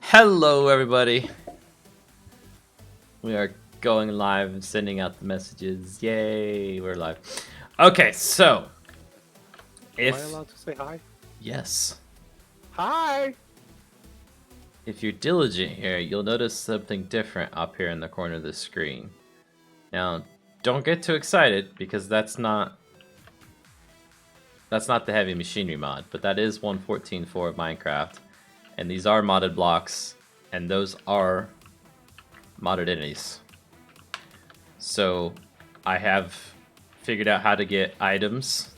Hello, everybody. We are going live and sending out the messages. Yay, we're live. Okay, so Am I allowed to say hi? yes, Hi! if you're diligent here, you'll notice something different up here in the corner of the screen. Now, don't get too excited because that's not the heavy machinery mod, but that is 1.14.4 of Minecraft, and these are modded blocks, and those are modded entities. So I have figured out how to get items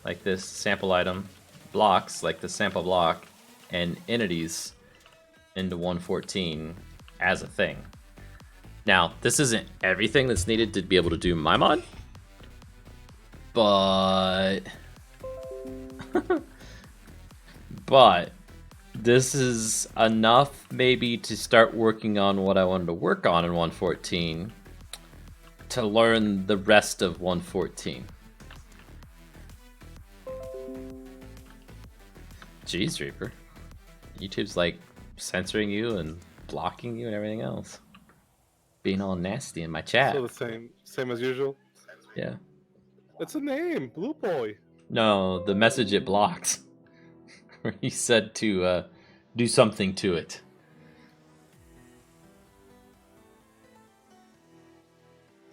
like this sample item, blocks like the sample block, and entities into 1.14 as a thing. Now, this isn't everything that's needed to be able to do my mod, but but this is enough maybe to start working on what I wanted to work on in 1.14 to learn the rest of 1.14. Jeez, Reaper. YouTube's like censoring you and blocking you and everything else. Being all nasty in my chat. So the same as usual? Yeah. It's a name, Blue Boy. No, the message it blocks. Where he said to do something to it.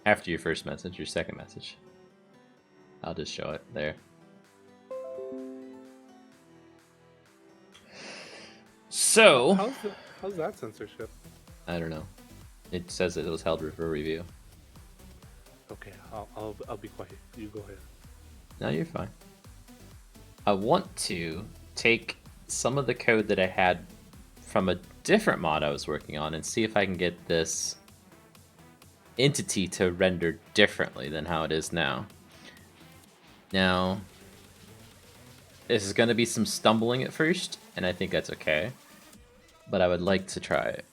After your first message, your second message. I'll just show it there. So How's that censorship? I don't know. It says it was held for review. Okay, I'll be quiet. You go ahead. No, you're fine. I want to take some of the code that I had from a different mod I was working on and see if I can get this entity to render differently than how it is now. Now, this is going to be some stumbling at first, and I think that's okay. But I would like to try it.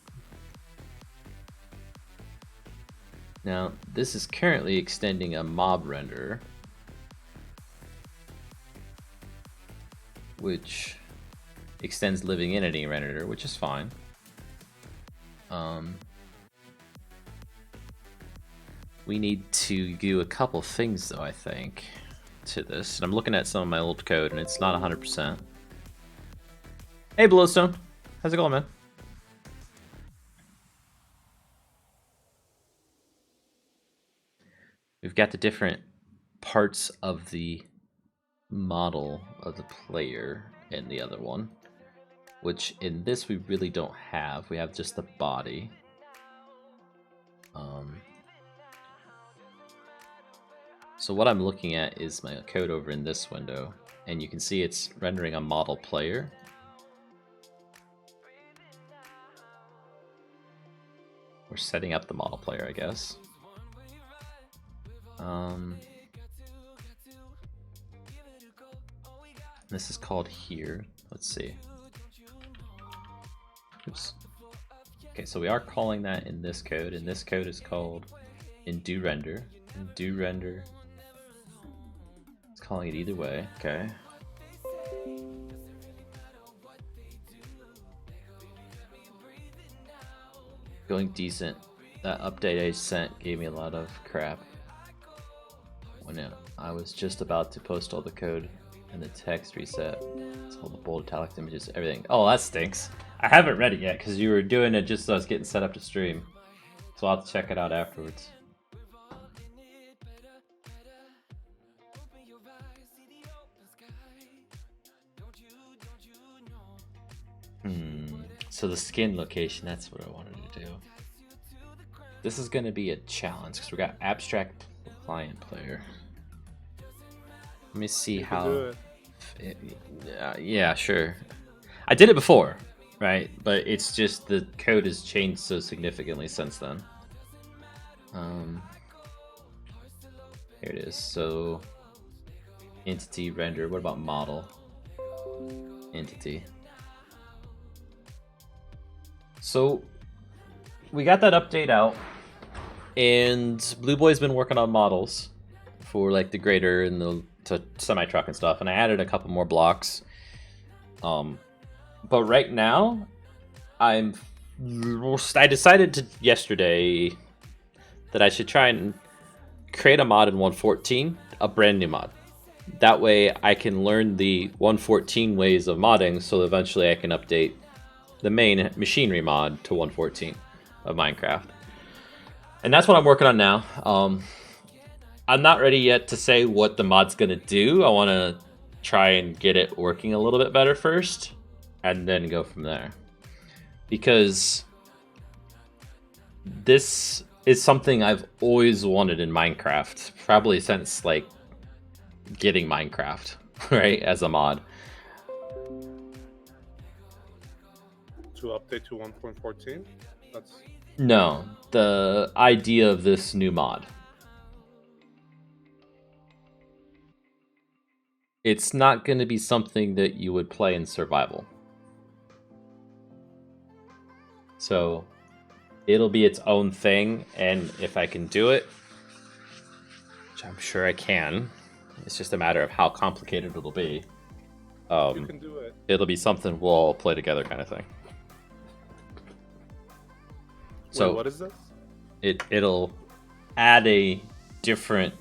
Now, this is currently extending a mob renderer, which extends living entity renderer, which is fine. We need to do a couple things, though, I think, to this. And I'm looking at some of my old code, and it's not 100%. Hey, Blowstone. How's it going, man? We've got the different parts of the model of the player in the other one, which in this we really don't have. We have just the body. So what I'm looking at is my code over in this window, and you can see it's rendering a model player. We're setting up the model player, I guess. This is called here. Let's see. Oops. Okay, so we are calling that in this code, and this code is called in do render. In do render. It's calling it either way. Okay. Going decent. That update I sent gave me a lot of crap when I was just about to post all the code and the text reset. It's all the bold italic images, everything. Oh, that stinks. I haven't read it yet because you were doing it just as I was getting set up to stream. So I'll have to check it out afterwards. So the skin location, that's what I wanted to do. This is going to be a challenge because we got abstract client player. Let me see how. Yeah, sure. I did it before, right? But it's just the code has changed so significantly since then. Here it is. So entity render. What about model? Entity. So we got that update out, and Blue Boy's been working on models for like the grader and the semi truck and stuff, and I added a couple more blocks. But right now I decided yesterday that I should try and create a mod in 1.14, a brand new mod. That way I can learn the 1.14 ways of modding, so eventually I can update the main machinery mod to 1.14 of Minecraft. And that's what I'm working on now. I'm not ready yet to say what the mod's gonna do. I want to try and get it working a little bit better first, and then go from there. Because this is something I've always wanted in Minecraft, probably since like getting Minecraft, right, as a mod. To update to 1.14? That's No, the idea of this new mod. It's not going to be something that you would play in survival. So it'll be its own thing, and if I can do it, which I'm sure I can, it's just a matter of how complicated it'll be. you can do it. It'll be something we'll all play together kind of thing. So wait, what is this? It'll add a different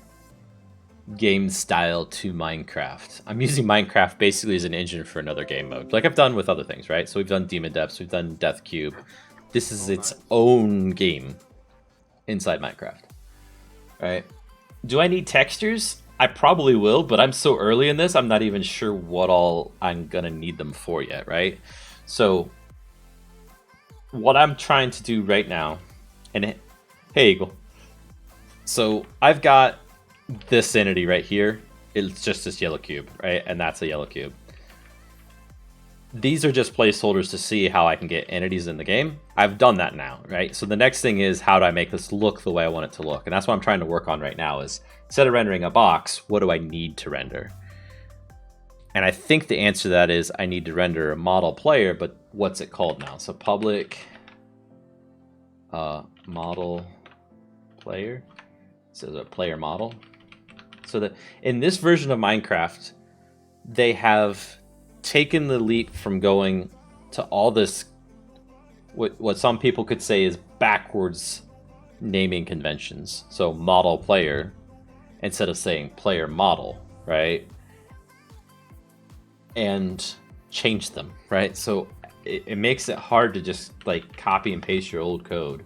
game style to Minecraft. I'm using Minecraft basically as an engine for another game mode, like I've done with other things, right? So we've done Demon Depths, we've done Death Cube. This is its own game inside Minecraft, right? Do I need textures? I probably will, but I'm so early in this, I'm not even sure what all I'm gonna need them for yet, right? So what I'm trying to do right now, and hey Eagle, so I've got this entity right here. It's just this yellow cube, right? And that's a yellow cube. These are just placeholders to see how I can get entities in the game. I've done that now, right? So the next thing is, how do I make this look the way I want it to look? And that's what I'm trying to work on right now is, instead of rendering a box, what do I need to render? And I think the answer to that is I need to render a model player, but what's it called now? So public model player. So a player model. So that in this version of Minecraft, they have taken the leap from going to all this, what some people could say is backwards naming conventions. So model player instead of saying player model, right? And change them, right? So it makes it hard to just like copy and paste your old code.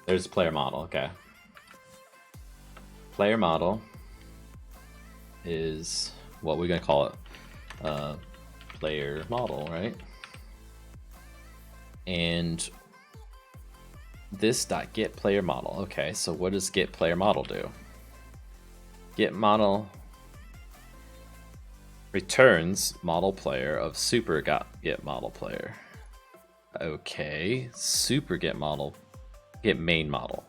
There's player model, okay. Player model is what we're gonna call it. Player model, right? And this dot get player model. Okay, so what does get player model do? Get model returns model player of super get model player. Okay, super get model, get main model.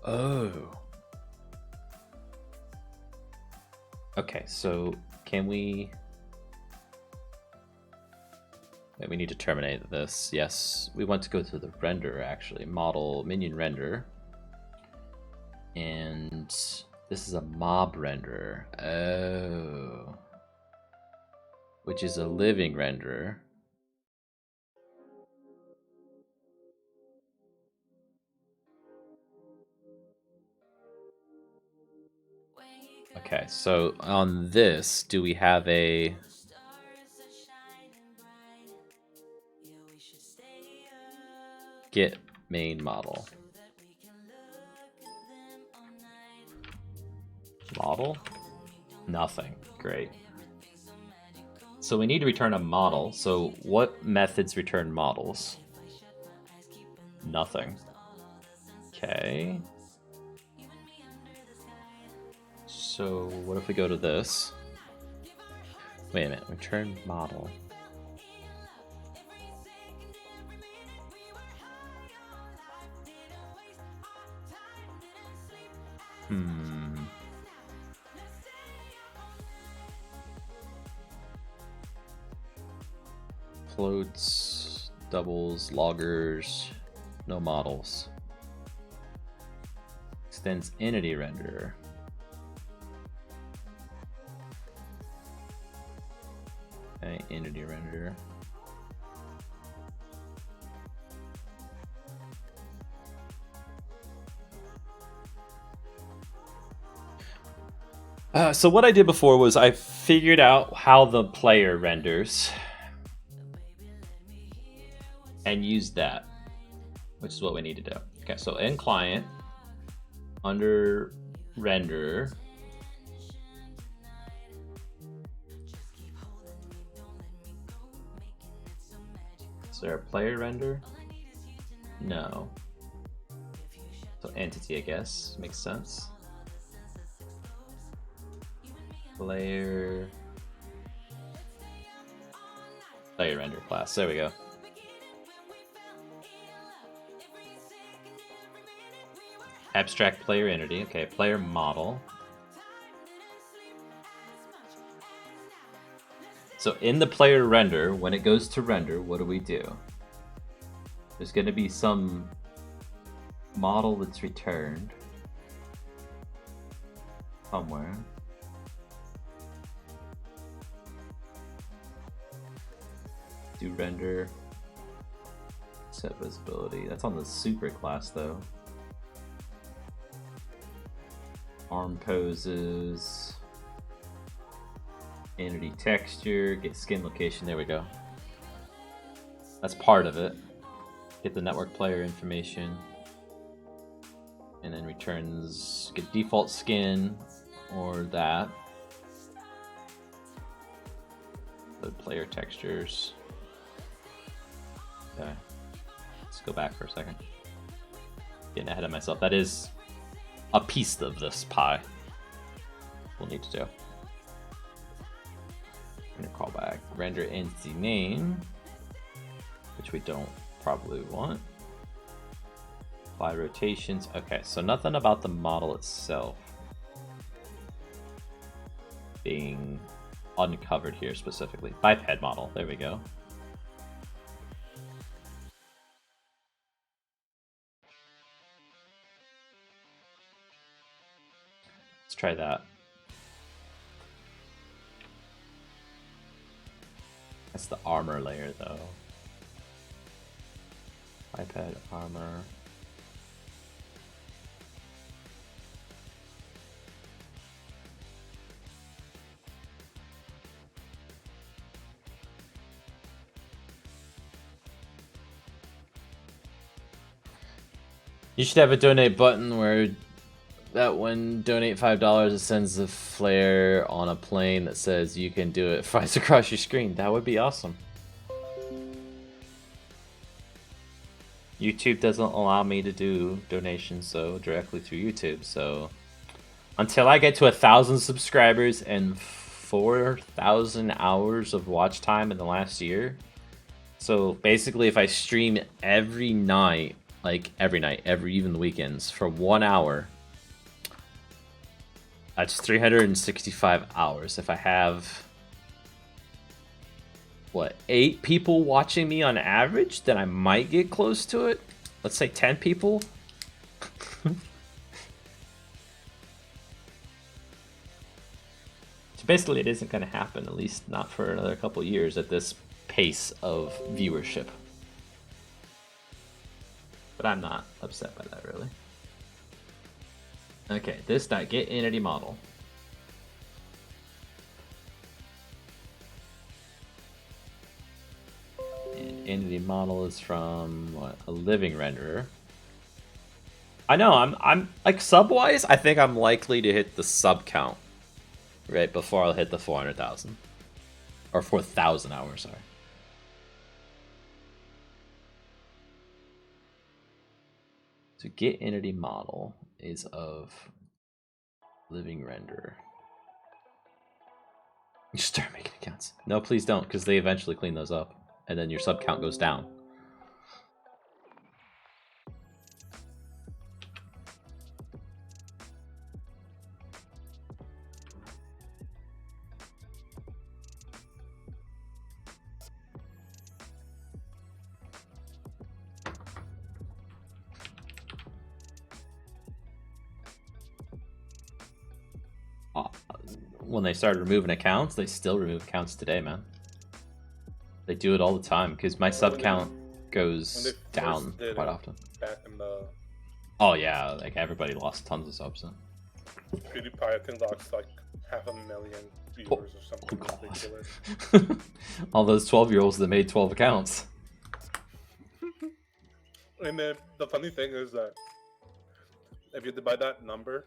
Oh. Okay, so can we... Wait, we need to terminate this. Yes, we want to go to the render, actually. Model, minion render. And this is a mob render. Oh. Which is a living renderer. Okay, so on this, do we have a... Get main model. Model? Nothing. Great. So we need to return a model. So what methods return models? Nothing. Okay. So what if we go to this? Wait a minute, return model. Floats, doubles, loggers, no models. Extends entity renderer. Okay, entity renderer. So what I did before was I figured out how the player renders and used that, which is what we need to do. Okay, so in client, under render, is there a player render? No. So entity, I guess, makes sense. Player render class, there we go. Abstract player entity, okay, player model. So in the player render, when it goes to render, what do? There's going to be some model that's returned somewhere. Do render, set visibility. That's on the super class though. Arm poses, entity texture, get skin location. There we go. That's part of it. Get the network player information, and then returns get default skin or that. Load player textures. Okay, let's go back for a second. Getting ahead of myself. That is a piece of this pie we'll need to do. I'm gonna call back render entity name, which we don't probably want. Apply rotations. Okay, so nothing about the model itself being uncovered here specifically. Biped model, there we go. Let's try that. That's the armor layer though. Biped armor. You should have a donate button where that when donate $5 it sends a flare on a plane that says you can do it, flies across your screen. That would be awesome. YouTube doesn't allow me to do donations so directly through YouTube, so until I get to 1,000 subscribers and 4,000 hours of watch time in the last year, so basically if I stream every night, like every night, even the weekends, for 1 hour, that's 365 hours. If I have, what, 8 people watching me on average, then I might get close to it. Let's say 10 people. So basically it isn't going to happen, at least not for another couple years at this pace of viewership. But I'm not upset by that, really. Okay, this .get entity model. And entity model is from what? A living renderer. I know, I'm like sub-wise, I think I'm likely to hit the sub count right before I'll hit the 400,000. Or 4,000 hours, sorry. So get entity model is of living renderer. You start making accounts. No, please don't, because they eventually clean those up, and then your sub count goes down. When they started removing accounts, they still remove accounts today, man. They do it all the time because my sub count goes down quite often. Back in the... Oh yeah, like everybody lost tons of subs. PewDiePie, I think, lost like 500,000 viewers Oh, or something ridiculous. All those 12-year-olds that made 12 accounts. And then the funny thing is that if you divide that number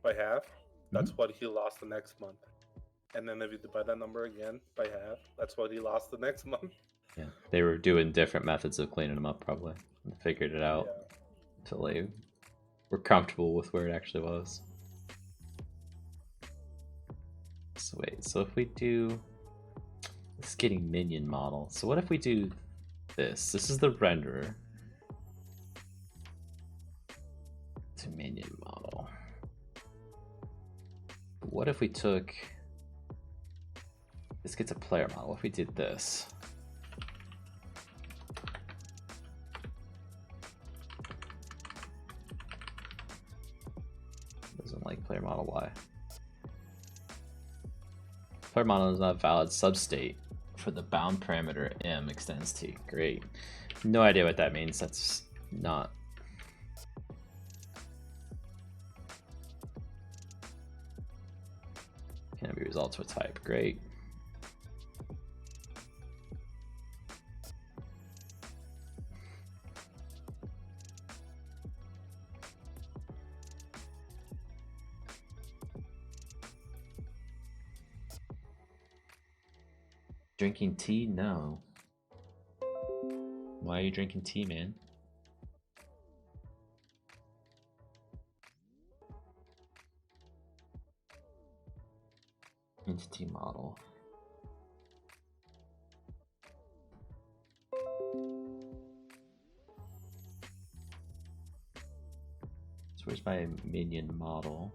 by half, that's what he lost the next month. And then if you divide that number again by half, that's what he lost the next month. Yeah, they were doing different methods of cleaning them up, probably. And figured it out until they were comfortable with where it actually was. So wait, so if we do this getting minion model, so what if we do this? This is the renderer to minion model. What if we took this gets a player model? What if we did this? Doesn't like player model Y. Player model is not a valid substate for the bound parameter M extends T. Great. No idea what that means. That's not. Can be resolved to a type. Great. Drinking tea? No. Why are you drinking tea, man? Entity model. So where's my minion model?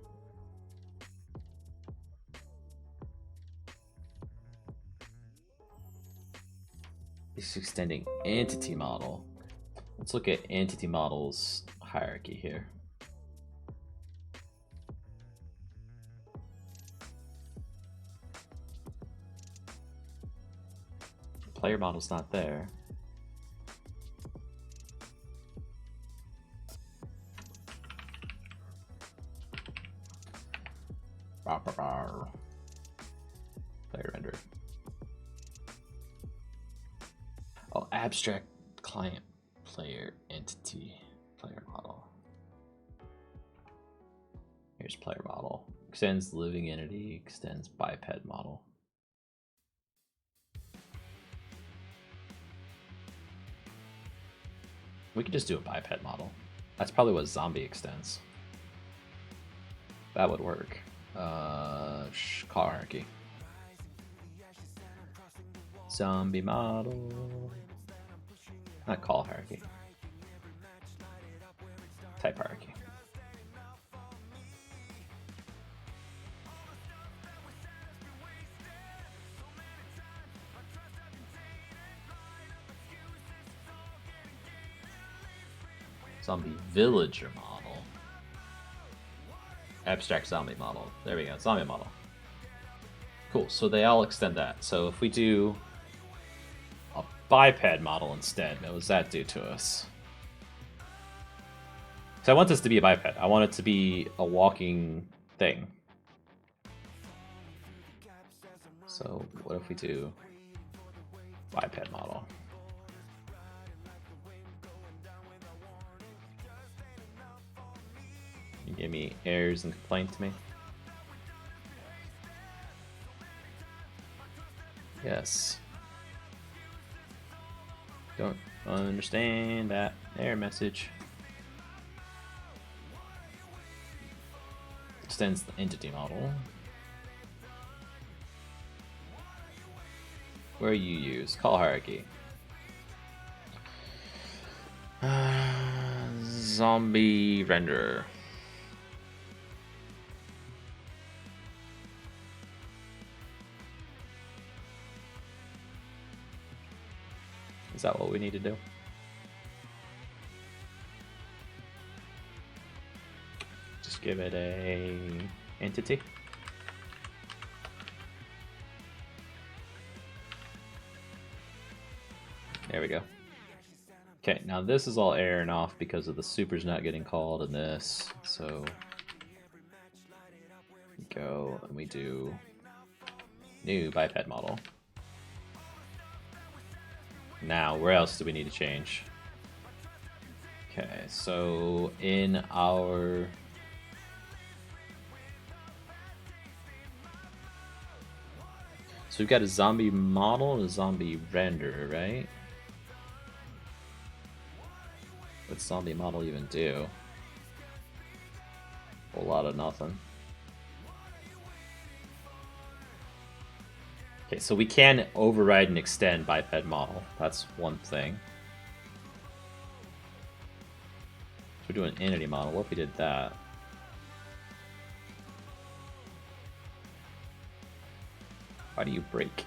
It's extending entity model. Let's look at entity models hierarchy here. Player model's not there. Player render. Oh, abstract client player entity player model. Here's player model. Extends living entity, extends biped model. We could just do a biped model. That's probably what zombie extends. That would work. Call hierarchy. Zombie model. Not call hierarchy. Type hierarchy. Zombie villager model. Abstract zombie model. There we go. Zombie model. Cool. So they all extend that. So if we do a biped model instead, what does that do to us? So I want this to be a biped. I want it to be a walking thing. So what if we do biped model? You give me errors and complaint to me. Yes. Don't understand that error message. Extends the entity model. Where you use call hierarchy. Zombie renderer. Is that what we need to do? Just give it a entity. There we go. Okay, now this is all airing off because of the supers not getting called in this. So go and we do new biped model. Now, where else do we need to change? Okay, so in our... So we've got a zombie model and a zombie render, right? What's zombie model even do? A whole lot of nothing. Okay, so we can override and extend biped model. That's one thing. So we're doing entity model. What if we did that? Why do you break?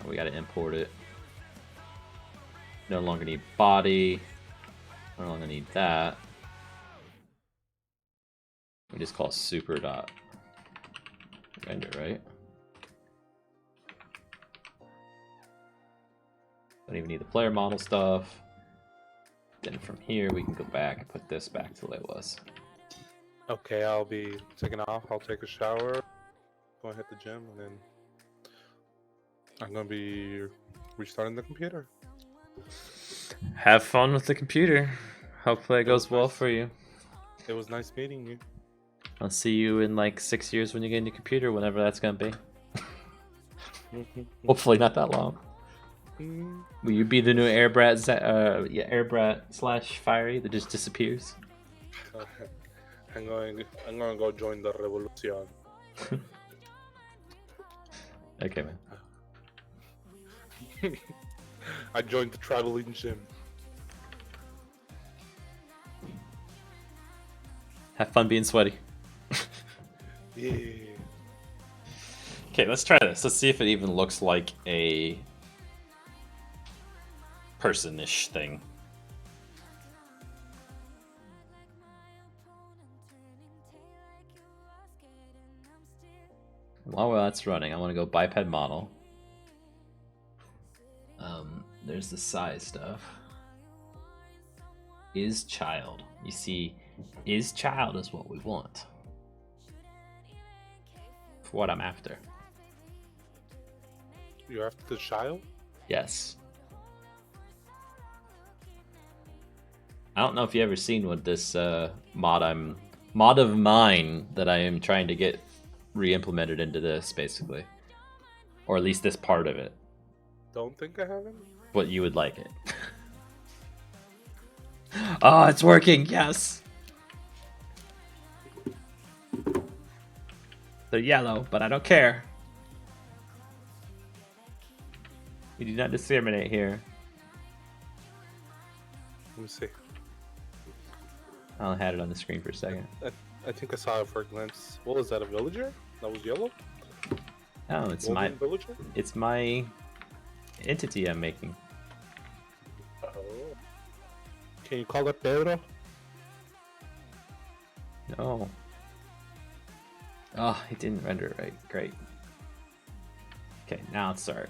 Oh, we gotta import it. No longer need body. No longer need that. We just call super dot render, right? Don't even need the player model stuff. Then from here we can go back and put this back to the way it was. Okay, I'll be taking off. I'll take a shower, go and hit the gym, and then I'm gonna be restarting the computer. Have fun with the computer. Hopefully it goes well for you. It was nice meeting you. I'll see you in like 6 years when you get a new computer, whenever that's gonna be. Hopefully not that long. Will you be the new Airbrat, Airbrat / Fiery that just disappears? I'm gonna go join the revolution. Okay, man. I joined the traveling gym. Have fun being sweaty. Yeah. Okay, let's try this. Let's see if it even looks like a person-ish thing. While that's running, I want to go biped model. There's the size stuff. Is child. You see, is child is what we want. For what I'm after. You're after the child? Yes. I don't know if you ever seen what this mod of mine that I am trying to get re-implemented into this, basically, or at least this part of it. Don't think I haven't. But you would like it. Oh, it's working. Yes. They're yellow, but I don't care. We do not discriminate here. Let me see. I had it on the screen for a second. I think I saw it for a glance. What was that? A villager? That was yellow? No, it's Golden villager? It's my entity I'm making. Oh. Can you call it Pedro? No. Oh, it didn't render it right. Great. Okay, now let's start.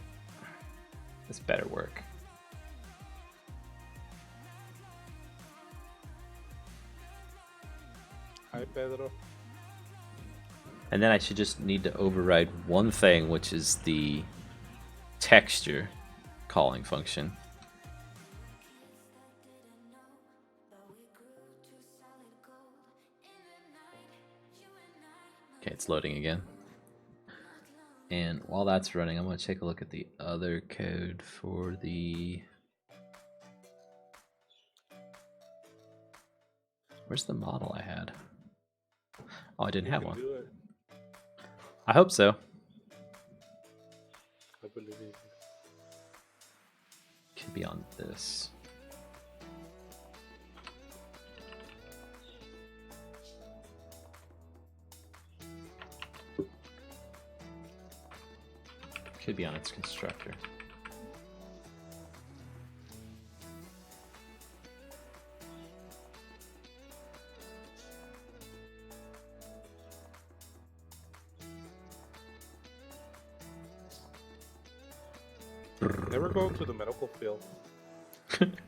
This better work. Hi, Pedro. And then I should just need to override one thing, which is the texture calling function. Okay, it's loading again. And while that's running, I'm going to take a look at the other code for the... Where's the model I had? Oh, I didn't have one. I hope so. I believe it. Could be on this. Could be on its constructor. Never go to the medical field.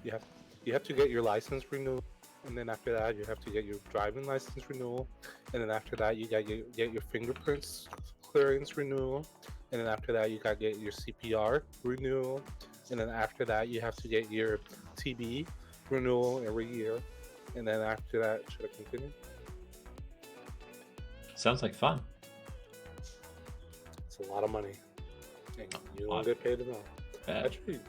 You have to get your license renewal, and then after that you have to get your driving license renewal, and then after that you got to get your fingerprints clearance renewal, and then after that you got to get your CPR renewal, and then after that you have to get your TB renewal every year, and then after that, should I continue? Sounds like fun. It's a lot of money, and you don't get paid enough. Actually,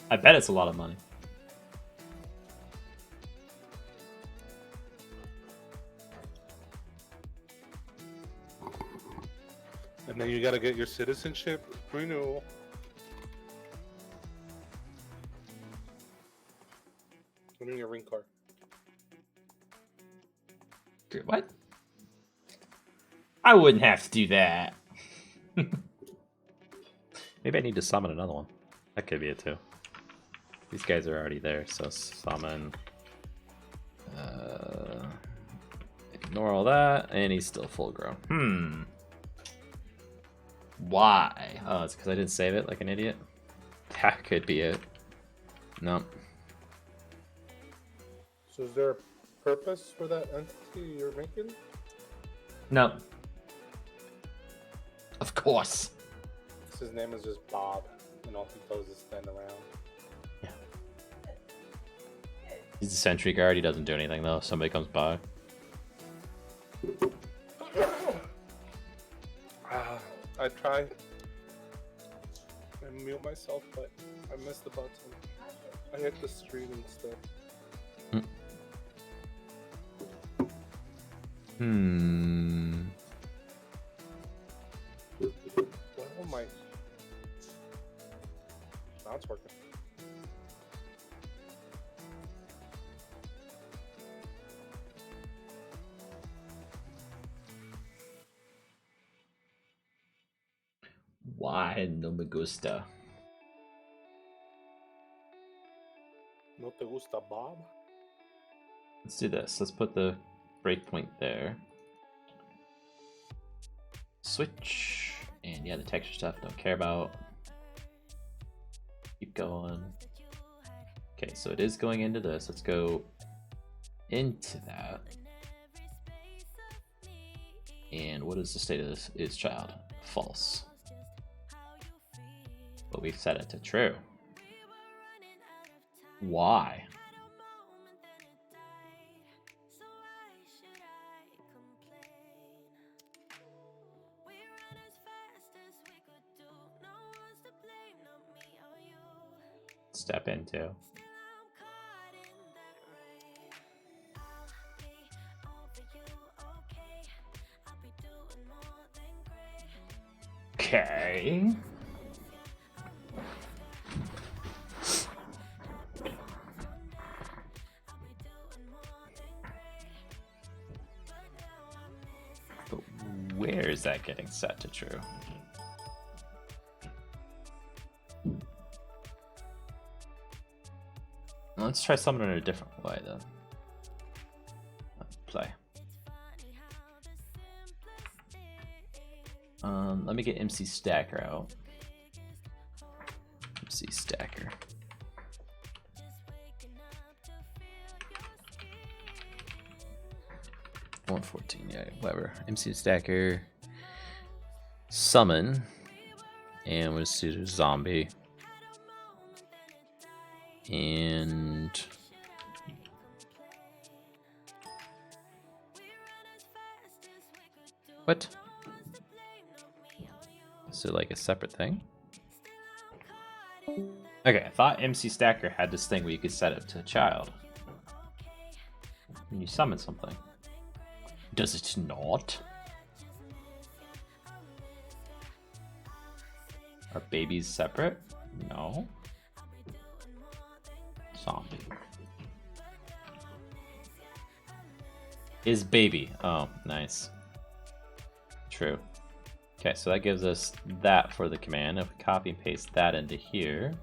I bet it's a lot of money. and then you got to get your citizenship renewal. And then your ring card. What? I wouldn't have to do that. Maybe I need to summon another one. That could be it too. These guys are already there, so summon. Ignore all that, and he's still full grown. Why? Oh, it's because I didn't save it like an idiot? That could be it. Nope. So is there a purpose for that entity you're making? No. Of course. His name is just Bob, and all he does is stand around. Yeah. He's a sentry guard. He doesn't do anything though. If somebody comes by. I tried and mute myself, but I missed the button. I hit the screen instead. Well, my... Now it's working. Why no me gusta? No te gusta, Bob? Let's do this. Let's put the breakpoint there. Switch. And yeah, the texture stuff don't care about. Keep going. Okay, so it is going into this. Let's go into that. And what is the state of this? Is child. False. But we've set it to true. Why? Step into. Okay. But where is that getting set to true? Let's try summoning in a different way then. Play. Let me get MC Stacker out. MC Stacker. $114, yeah, whatever. MC Stacker. Summon. And we'll just do zombie. And what? Is it like a separate thing? Okay, I thought MC Stacker had this thing where you could set it to a child. When you summon something. Does it not? Are babies separate? No. Zombie. Is baby. Oh, nice. True. Okay, so that gives us that for the command. If we copy and paste that into here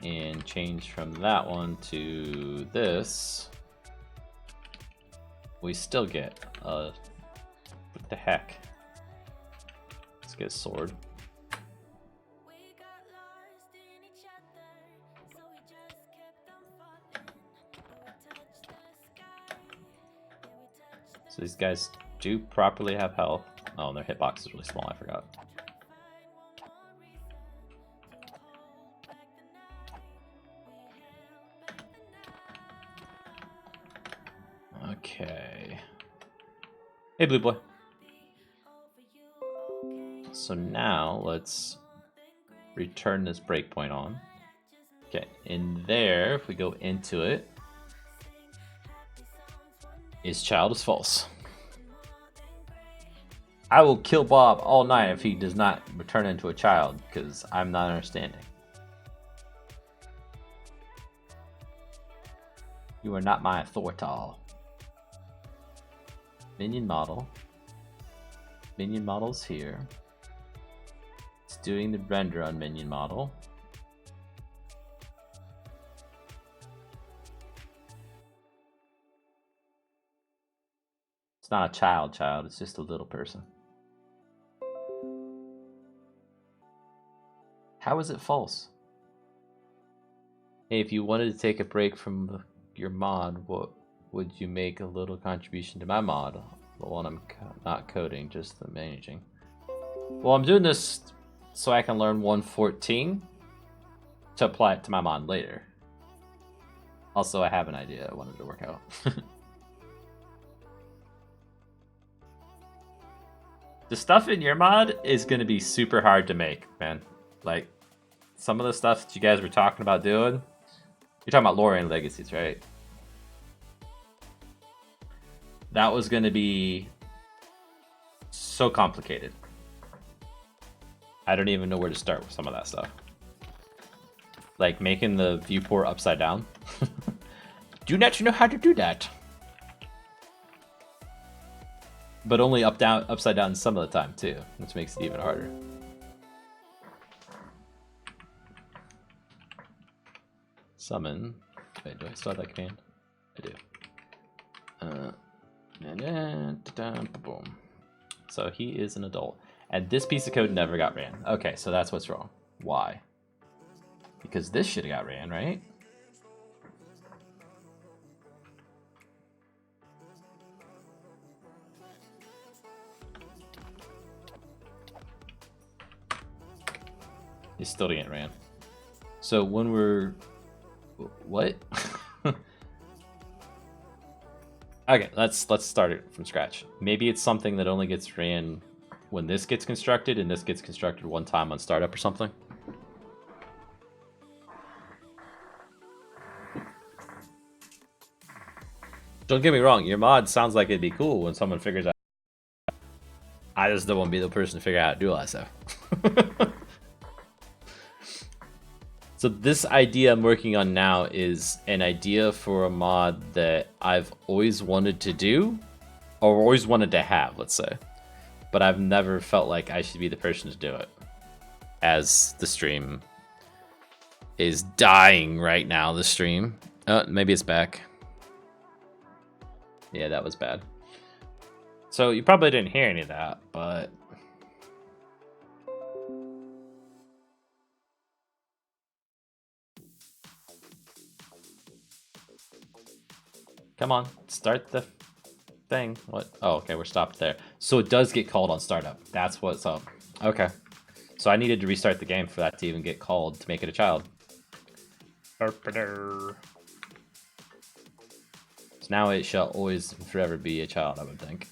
and change from that one to this, we still get what the heck? Let's get a sword. So these guys do properly have health. Oh, and their hitbox is really small, I forgot. Okay. Hey, blue boy. So now let's return this breakpoint on. Okay, in there, if we go into it, is child is false. I will kill Bob all night if he does not return into a child, because I'm not understanding. You are not my authority. Minion model. Minion model's here. It's doing the render on minion model. It's not a child, it's just a little person. How is it false? Hey, if you wanted to take a break from your mod, what would you make a little contribution to my mod? The one I'm not coding, just the managing. Well, I'm doing this so I can learn 1.14 to apply it to my mod later. Also, I have an idea I wanted to work out. The stuff in your mod is going to be super hard to make, man. Like, some of the stuff that you guys were talking about doing, you're talking about Lorien Legacies, right? That was going to be so complicated. I don't even know where to start with some of that stuff. Like making the viewport upside down. Do not know how to do that. But only upside down some of the time too, which makes it even harder. Summon. Wait, do I still have that command? I do. Boom. So he is an adult. And this piece of code never got ran. Okay, so that's what's wrong. Why? Because this should have got ran, right? It still didn't get ran. So when we're... What? Okay, let's start it from scratch. Maybe it's something that only gets ran when this gets constructed, and this gets constructed one time on startup or something. Don't get me wrong, your mod sounds like it'd be cool when someone figures out. I just don't want to be the person to figure out how to do all that stuff. So this idea I'm working on now is an idea for a mod that I've always wanted to do, or always wanted to have, let's say. But I've never felt like I should be the person to do it. As the stream is dying right now, the stream. Maybe it's back. Yeah, that was bad. So you probably didn't hear any of that, but... Come on, start the thing. What? Oh, okay, we're stopped there. So it does get called on startup. That's what's up. Okay. So I needed to restart the game for that to even get called to make it a child. So now it shall always and forever be a child, I would think.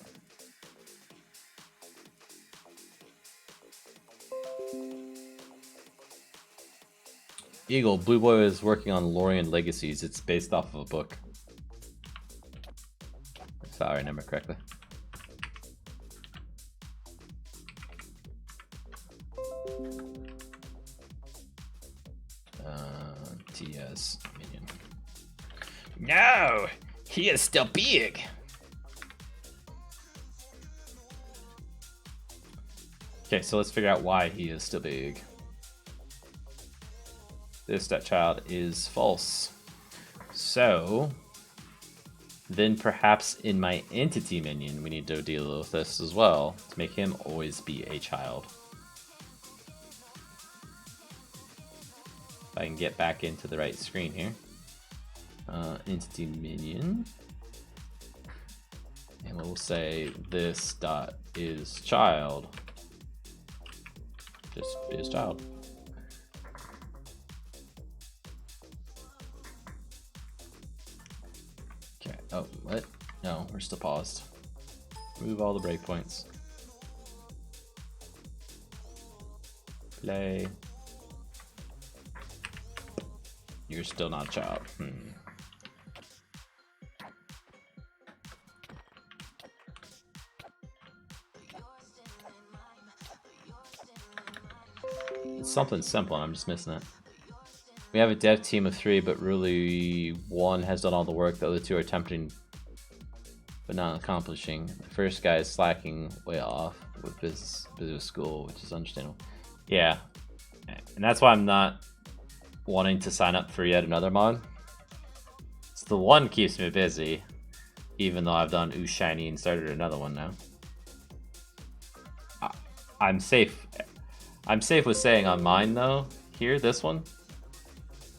Eagle, Blue Boy is working on Lorien Legacies. It's based off of a book. If I remember correctly. TS minion. No! He is still big! Okay, so let's figure out why he is still big. This stepchild is false. So... then perhaps in my entity minion, we need to deal with this as well to make him always be a child. If I can get back into the right screen here. Entity minion. And we'll say this dot is child. Just is child. Okay. Oh, what? No, we're still paused. Remove all the breakpoints. Play. You're still not a child. It's something simple, and I'm just missing it. We have a dev team of 3, but really one has done all the work. The other 2 are attempting, but not accomplishing. The first guy is slacking way off with business school, which is understandable. Yeah, and that's why I'm not wanting to sign up for yet another mod. So the one keeps me busy, even though I've done Ooh Shiny and started another one now. I'm safe. I'm safe with saying on mine though. Here, this one,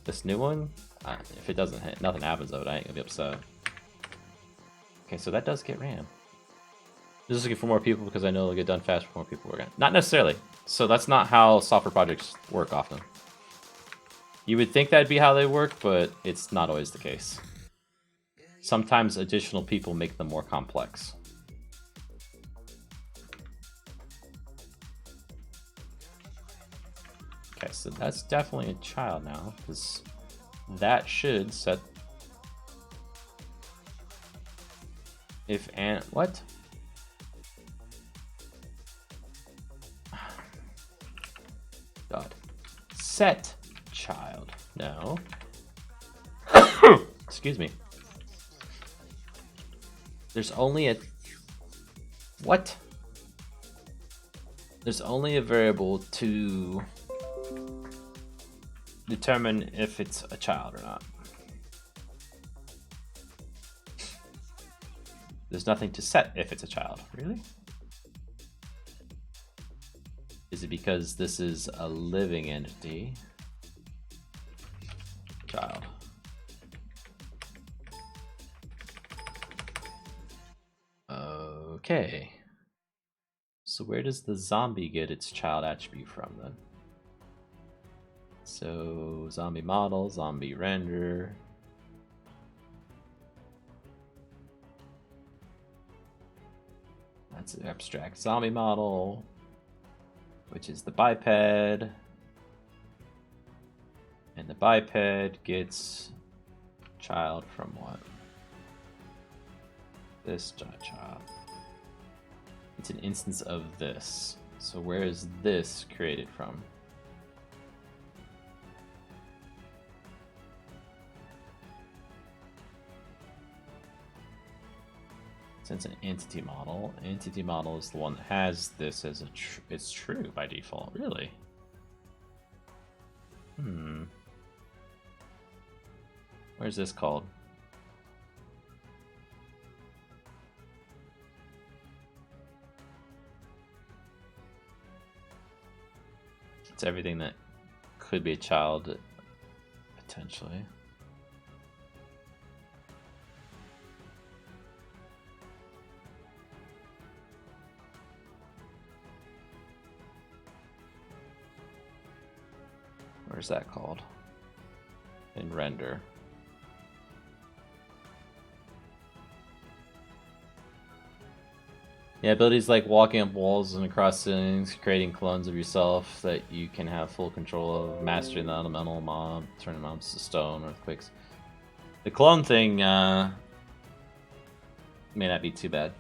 this new one. If it doesn't hit, nothing happens of it. I ain't gonna be upset. Okay, so that does get ran. Just looking for more people because I know it'll get done fast for more people working. Not necessarily. So that's not how software projects work often. You would think that'd be how they work, but it's not always the case. Sometimes additional people make them more complex. Okay, so that's definitely a child now, because that should set... If and... What? God. Set child. No. Excuse me. There's only a... What? There's only a variable to determine if it's a child or not. There's nothing to set if it's a child. Really? Is it because this is a living entity? Child. Okay. So where does the zombie get its child attribute from then? So zombie model, zombie render. That's an abstract zombie model, which is the biped. And the biped gets child from what? This child. It's an instance of this. So where is this created from? Since an entity model is the one that has this as it's true by default. Really? Where's this called? It's everything that could be a child, potentially. Where's that called? In render. Yeah, abilities like walking up walls and across ceilings, creating clones of yourself that you can have full control of, mastering the elemental mob, turning mobs to stone, earthquakes. The clone thing may not be too bad.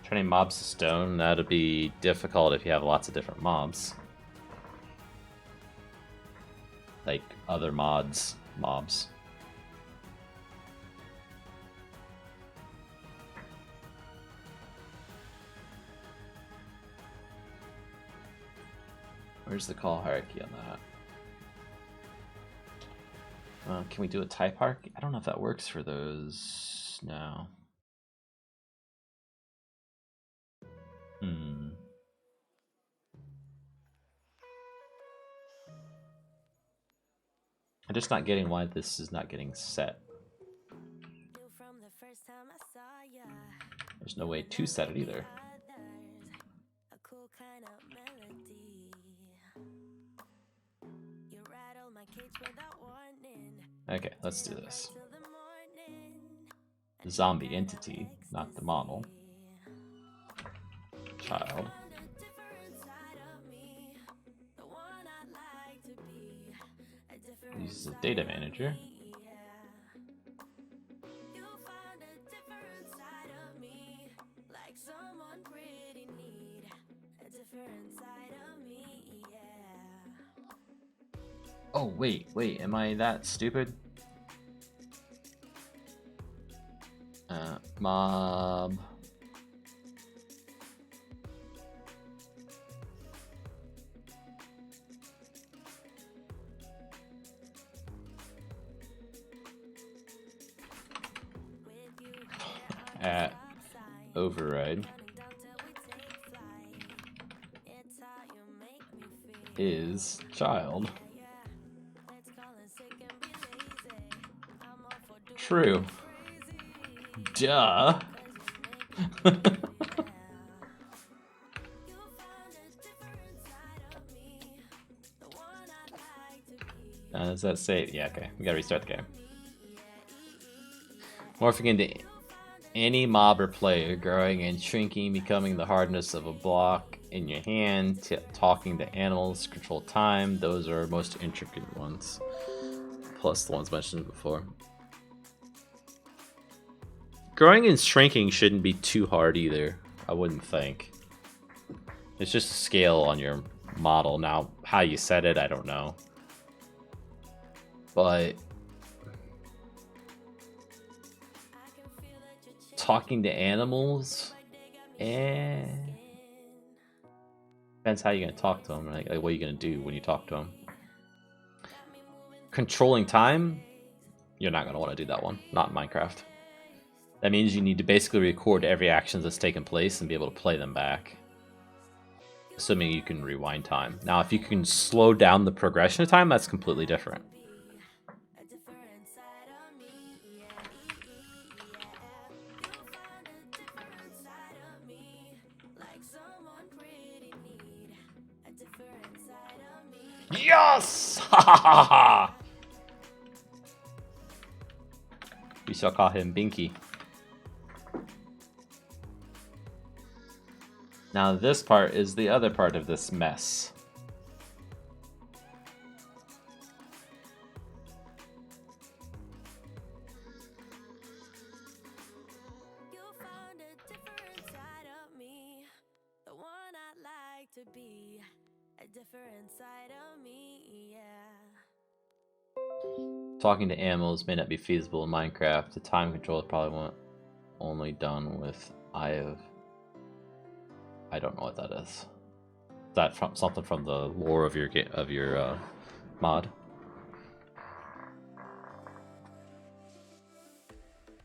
Turning mobs to stone, that'd be difficult if you have lots of different mobs. Like other mobs. Where's the call hierarchy on that? Can we do a type hierarchy? I don't know if that works for those. No. Hmm. I'm just not getting why this is not getting set. There's no way to set it either. Okay, let's do this. The zombie entity, not the model. Child. Uses a data manager. Oh, wait, am I that stupid? Mob. At override is child. True. Duh. Does that say? Yeah, okay. We gotta restart the game. Morphing into any mob or player, growing and shrinking, becoming the hardness of a block in your hand, talking to animals, control time. Those are most intricate ones. Plus the ones mentioned before. Growing and shrinking shouldn't be too hard either, I wouldn't think. It's just a scale on your model. Now, how you set it, I don't know. But talking to animals, depends how you're gonna talk to them. Right? Like, what are you gonna do when you talk to them? Controlling time, you're not gonna want to do that one. Not in Minecraft. That means you need to basically record every action that's taken place and be able to play them back. Assuming you can rewind time. Now, if you can slow down the progression of time, that's completely different. Yes! Ha ha ha ha! We shall call him Binky. Now this part is the other part of this mess. Talking to animals may not be feasible in Minecraft. The time control is probably only done with Eye of... I don't know what that is. Is that from something from the lore of your mod?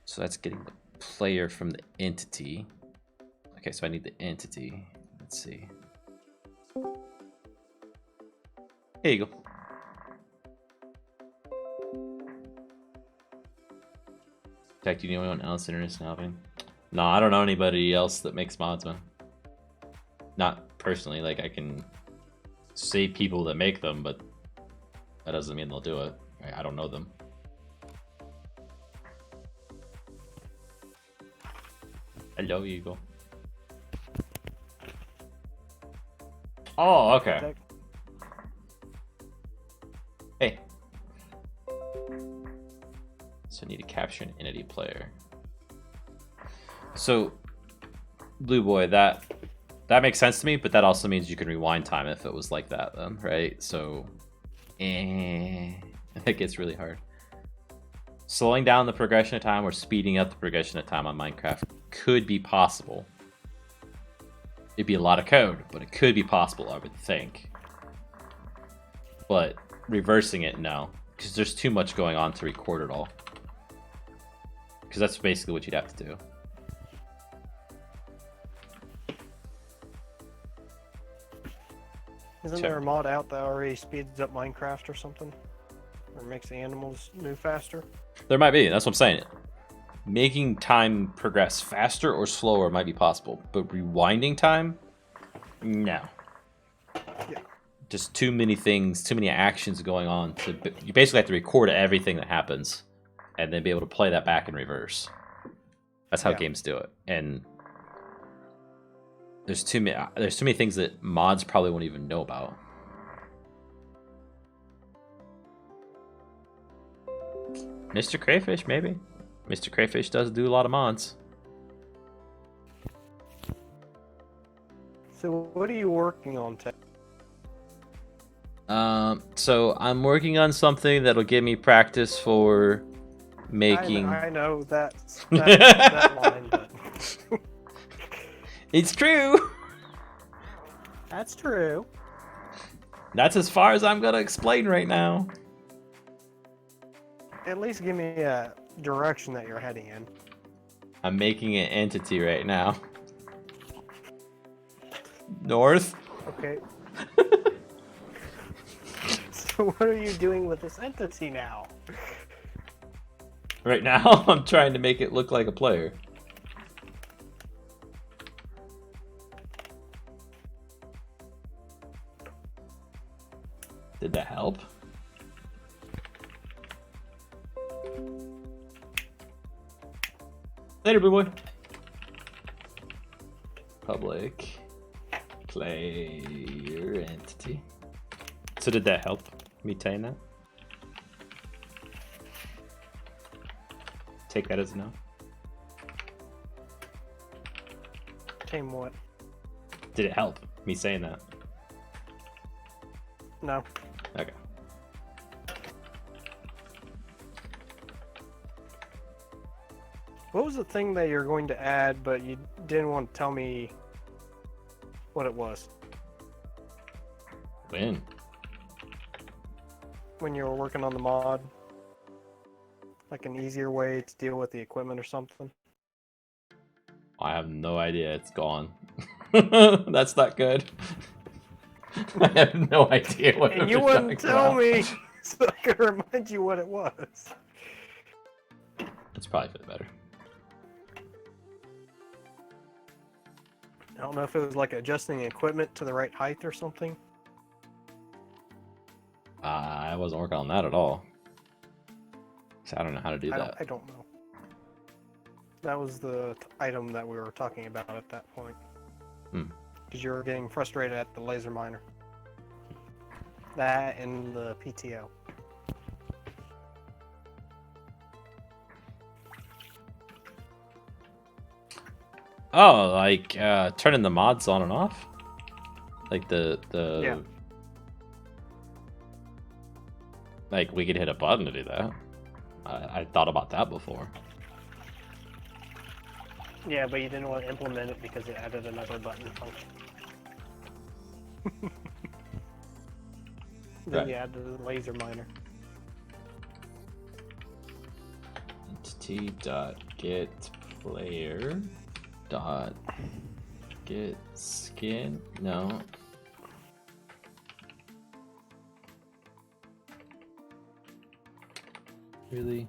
So that's getting the player from the entity. Okay, so I need the entity. Let's see. Here you go. Tech, do you know anyone else interested in helping? No, I don't know anybody else that makes mods, man. Not personally, like I can say people that make them, but that doesn't mean they'll do it. I don't know them. Hello, Eagle. Oh, okay. Hey. So I need to capture an entity player. So, Blue Boy, that makes sense to me, but that also means you can rewind time if it was like that then, right? So, it gets really hard. Slowing down the progression of time or speeding up the progression of time on Minecraft could be possible. It'd be a lot of code, but it could be possible, I would think. But reversing it, no. Because there's too much going on to record it all. Because that's basically what you'd have to do. Isn't there a mod out that already speeds up Minecraft or something? Or makes the animals move faster? There might be. That's what I'm saying. Making time progress faster or slower might be possible, but rewinding time, no. Yeah. Just too many things, too many actions going on. You basically have to record everything that happens, and then be able to play that back in reverse. That's how games do it, and there's too many things that mods probably won't even know about. Mr. Crayfish, maybe. Mr. Crayfish does do a lot of mods. So what are you working on, Tech? So I'm working on something that'll give me practice for making. I know that line, but It's true. that's true. That's as far as I'm gonna explain right now. At least give me a direction that you're heading in. I'm making an entity right now. North. Okay. So what are you doing with this entity now? Right now, I'm trying to make it look like a player. Did that help? Later, blue boy. Public player entity. So did that help me saying that? Take that as a no. Came what? Did it help me saying that? No. Okay. What was the thing that you're going to add, but you didn't want to tell me what it was? When you were working on the mod? Like an easier way to deal with the equipment or something? I have no idea. It's gone. That's not good. I have no idea what. And you wouldn't tell me, so I could remind you what it was. It's probably for the better. I don't know if it was like adjusting equipment to the right height or something. I wasn't working on that at all. So I don't know how to do that. I don't know. That was the item that we were talking about at that point. Because you were getting frustrated at the laser miner. That and the PTO. Oh, like turning the mods on and off? Like the Yeah. Like we could hit a button to do that. I thought about that before. Yeah, but you didn't want to implement it because it added another button function. Then Right. you added the laser miner. Entity dot get player dot get skin. No. Really?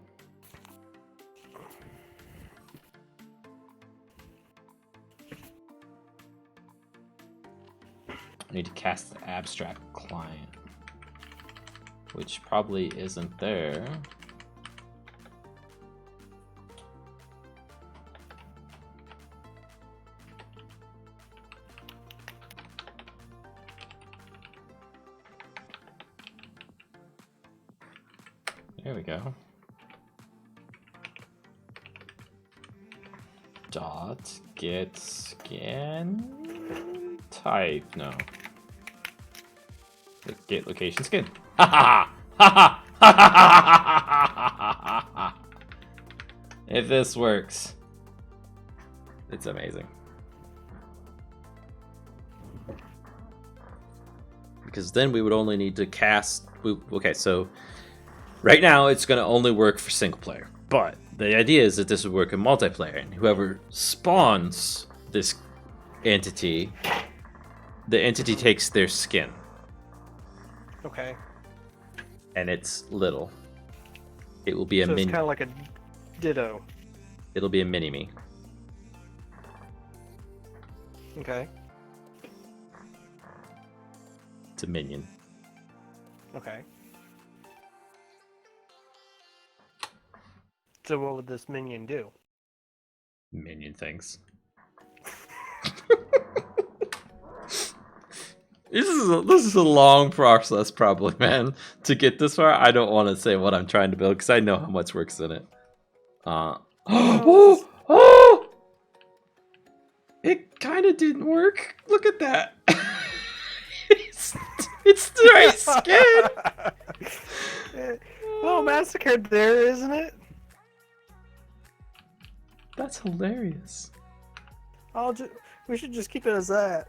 I need to cast the abstract client, which probably isn't there. There we go. Dot get skin type. No. Get location skin. Ha ha ha ha ha ha. If this works, it's amazing. Because then we would only need to cast. Okay, so right now it's going to only work for single player, but the idea is that this would work in multiplayer, and whoever spawns this entity, the entity takes their skin. Okay. And it's little. It will be a So it's mini. kind of like a Ditto. It'll be a mini-me. Okay. It's a minion. Okay. So what would this minion do? Minion things. This is a long process, probably, man. To get this far, I don't want to say what I'm trying to build because I know how much work's in it. Oh! It kind of didn't work. Look at that. it's the right skin. Well, massacred there, isn't it? That's hilarious. We should just keep it as that.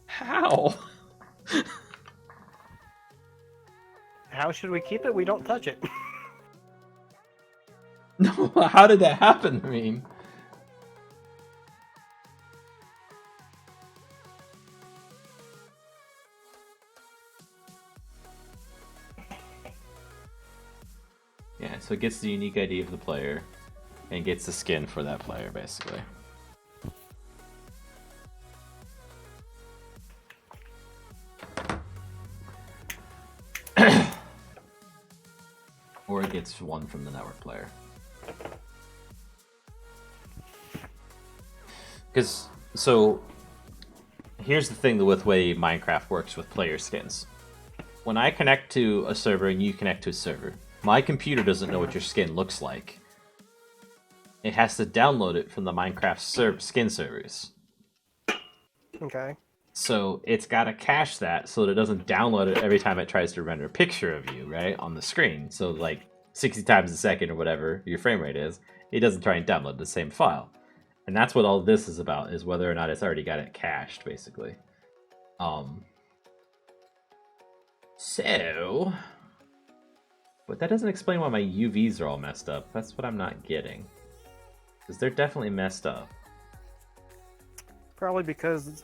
How? How should we keep it? We don't touch it. No, how did that happen? I mean, yeah, so it gets the unique ID of the player and gets the skin for that player, basically. Or it gets one from the network player. Because, so, here's the thing with the way Minecraft works with player skins. When I connect to a server and you connect to a server, my computer doesn't know what your skin looks like. It has to download it from the Minecraft skin servers. Okay. So it's got to cache that so that it doesn't download it every time it tries to render a picture of you, right, on the screen. So like 60 times a second or whatever your frame rate is, it doesn't try and download the same file. And that's what all this is about, is whether or not it's already got it cached, basically. So... But that doesn't explain why my UVs are all messed up. That's what I'm not getting. Because they're definitely messed up. Probably because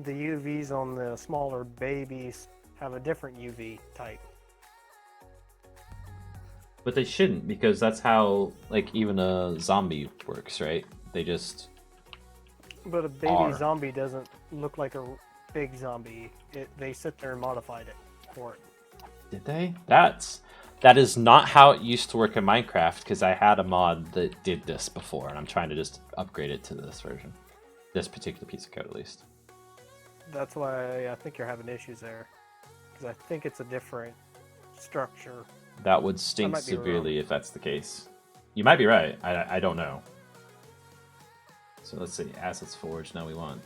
the UVs on the smaller babies have a different UV type. But they shouldn't, because that's how, like, even a zombie works, right? They just... But a baby zombie doesn't look like a big zombie. They sit there and modified it for it. Did they? That is not how it used to work in Minecraft, because I had a mod that did this before, and I'm trying to just upgrade it to this version. This particular piece of code, at least. That's why I think you're having issues there. Because I think it's a different structure. That would stink severely if that's the case. You might be right. I don't know. So let's see. Assets forged. Now we want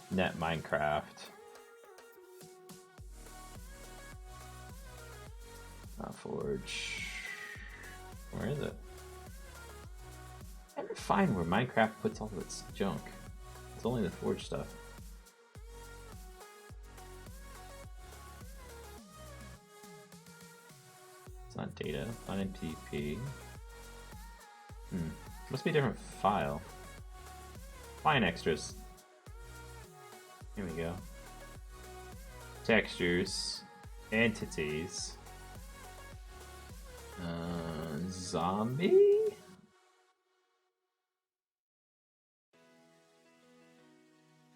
net Minecraft. Forge. Where is it? I never find where Minecraft puts all of its junk. It's only the forge stuff. It's not data. Not MPP. Must be a different file. Fine extras. Here we go. Textures. Entities. Zombie?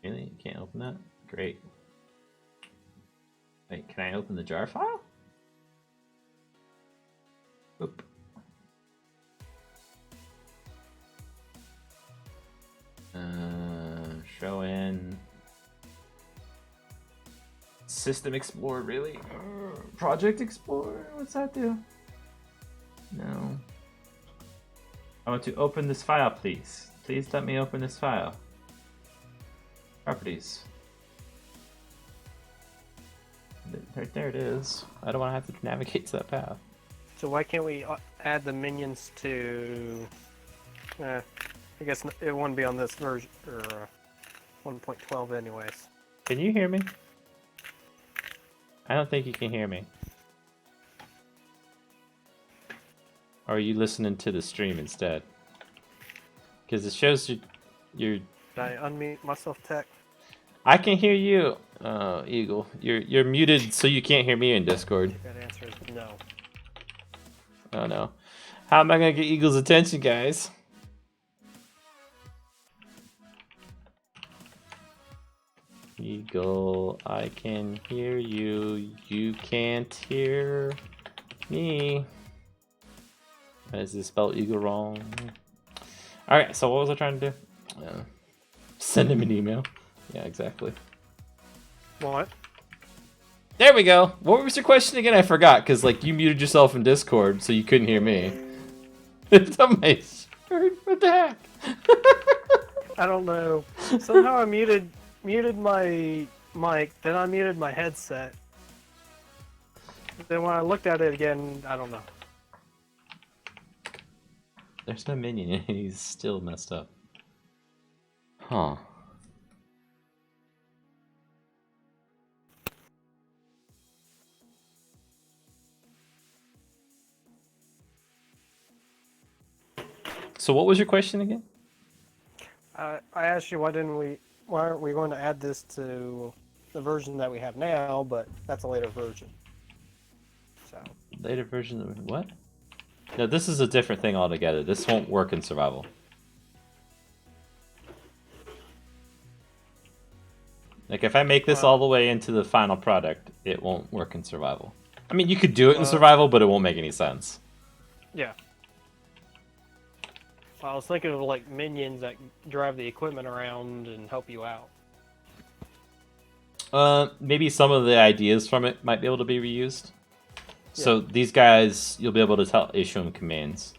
Really? You can't open that? Great. Wait, can I open the jar file? Oop. Show in. System Explorer, really? Project Explorer? What's that do? No. I want to open this file, please. Please let me open this file. Properties. Right there it is. I don't want to have to navigate to that path. So why can't we add the minions to... I guess it wouldn't be on this version, or 1.12 anyways. Can you hear me? I don't think you can hear me. Or are you listening to the stream instead? Because it shows you... Did I unmute myself, Tech? I can hear you, Eagle. You're muted, so you can't hear me in Discord. That answer is no. Oh no. How am I gonna get Eagle's attention, guys? Eagle, I can hear you. You can't hear me. Is this spell Eagle wrong? Alright, so what was I trying to do? Send him an email. Yeah, exactly. What? There we go. What was your question again? I forgot, because like you muted yourself in Discord, so you couldn't hear me. It's on my shirt. What the heck? I don't know. Somehow I muted my mic, then I muted my headset. Then when I looked at it again, I don't know. There's no minion and he's still messed up. Huh. So what was your question again? I asked you why aren't we going to add this to the version that we have now, but that's a later version. So Later version of what? No, this is a different thing altogether. This won't work in survival. Like if I make this all the way into the final product, it won't work in survival. I mean, you could do it in survival, but it won't make any sense. yeah. I was thinking of like minions that drive the equipment around and help you out. Maybe some of the ideas from it might be able to be reused. So these guys, you'll be able to issue them commands.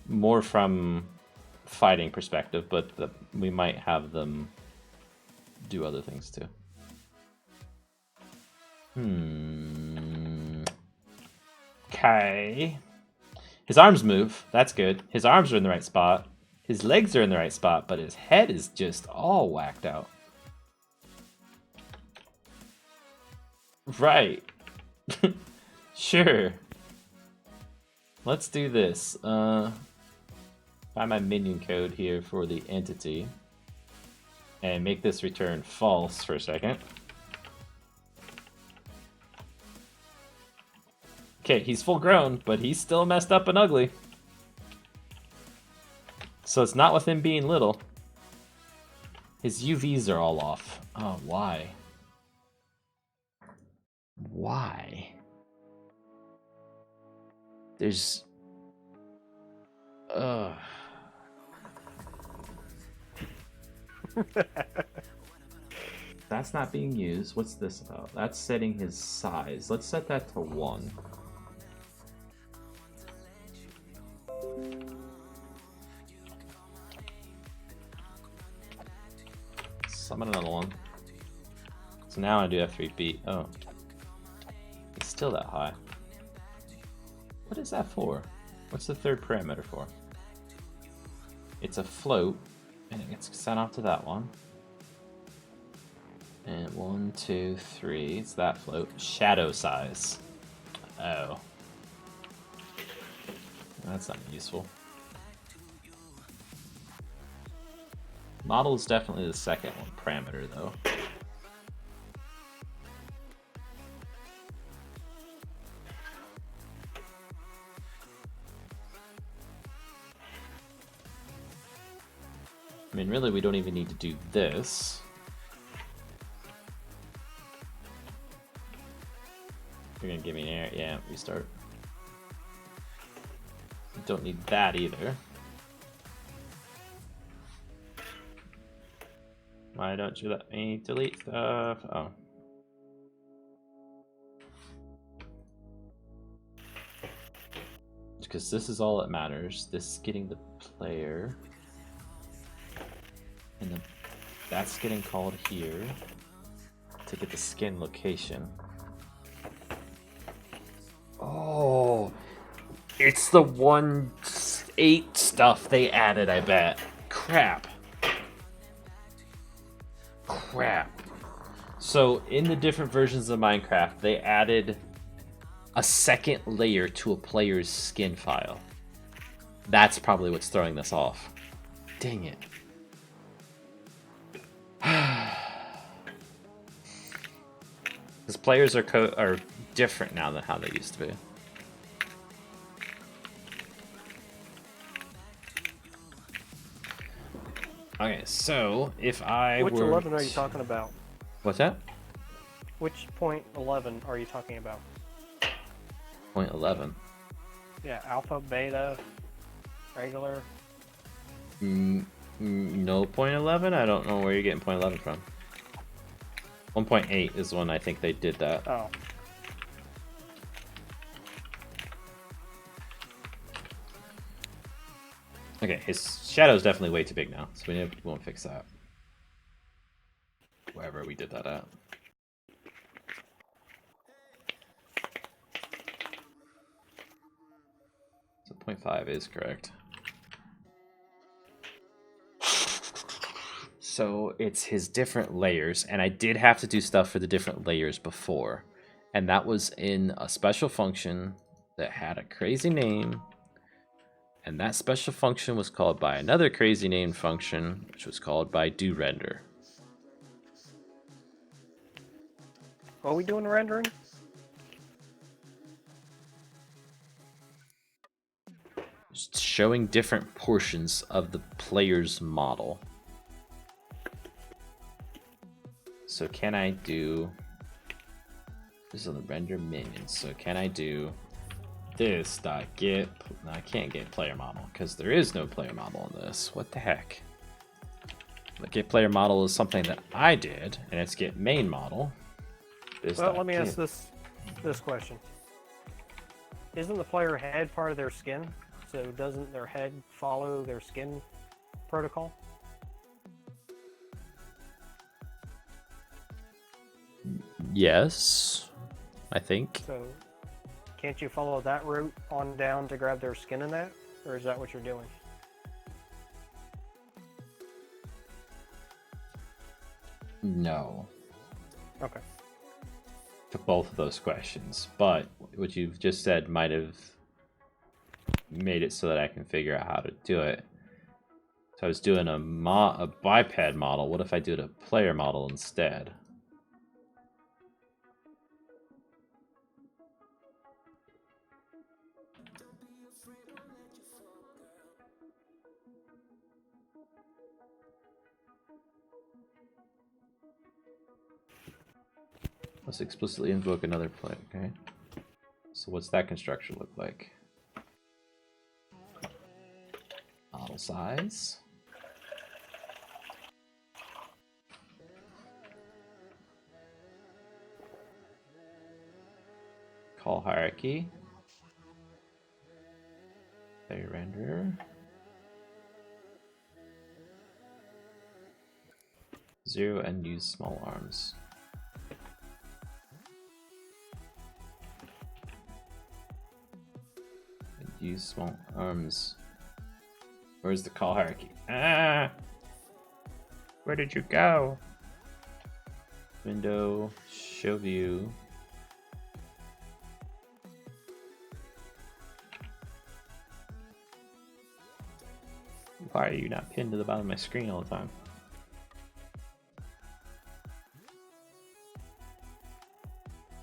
More from fighting perspective, but we might have them do other things too. Okay. His arms move. That's good. His arms are in the right spot. His legs are in the right spot, but his head is just all whacked out. Right. Sure. Let's do this. Find my minion code here for the entity. And make this return false for a second. Okay, he's full grown, but he's still messed up and ugly. So it's not with him being little. His UVs are all off. Oh, why? Why? There's... That's not being used. What's this about? That's setting his size. Let's set that to 1. Summon another one. So now I do have 3 feet. Oh. It's still that high. What is that for? What's the third parameter for? It's a float, and it gets sent off to that one. And 1, 2, 3. It's that float. Shadow size. Oh. That's not useful. Model is definitely the second one parameter, though. I mean, really, we don't even need to do this. You're gonna give me an error. Yeah, restart. We don't need that either. Why don't you let me delete stuff? Oh. Because this is all that matters. This is getting the player. And then that's getting called here to get the skin location. Oh, it's the 1.8 stuff they added, I bet. Crap. So in the different versions of Minecraft, they added a second layer to a player's skin file. That's probably what's throwing this off. Dang it. Because players are different now than how they used to be. Okay, so if I Which were 11 are you talking about? What's that? Which point 11 are you talking about? Point 11. Yeah, alpha, beta, regular. No point 11? I don't know where you're getting point 11 from. 1.8 is when I think they did that. Oh. Okay, his shadow's definitely way too big now, so we won't fix that. Wherever we did that at. So 0.5 is correct. So it's his different layers, and I did have to do stuff for the different layers before. And that was in a special function that had a crazy name. And that special function was called by another crazy named function, which was called by doRender. Are we doing rendering? Just showing different portions of the player's model. So can I do... This is on the render minions. So can I do this dot get... No, I can't get player model because there is no player model in this. What the heck? The get player model is something that I did, and it's get main model. Well, let me ask this question. Isn't the player head part of their skin? So doesn't their head follow their skin protocol? Yes, I think. So can't you follow that route on down to grab their skin in that? Or is that what you're doing? No. Okay. To both of those questions, but what you've just said might have made it so that I can figure out how to do it. So I was doing a biped model. What if I did a player model instead? Let's explicitly invoke another player, okay? So what's that construction look like? Model size. Call hierarchy. Player renderer. 0 and use small arms. Use small arms. Where's the call hierarchy? Ah! Where did you go? Window, show view. Why are you not pinned to the bottom of my screen all the time?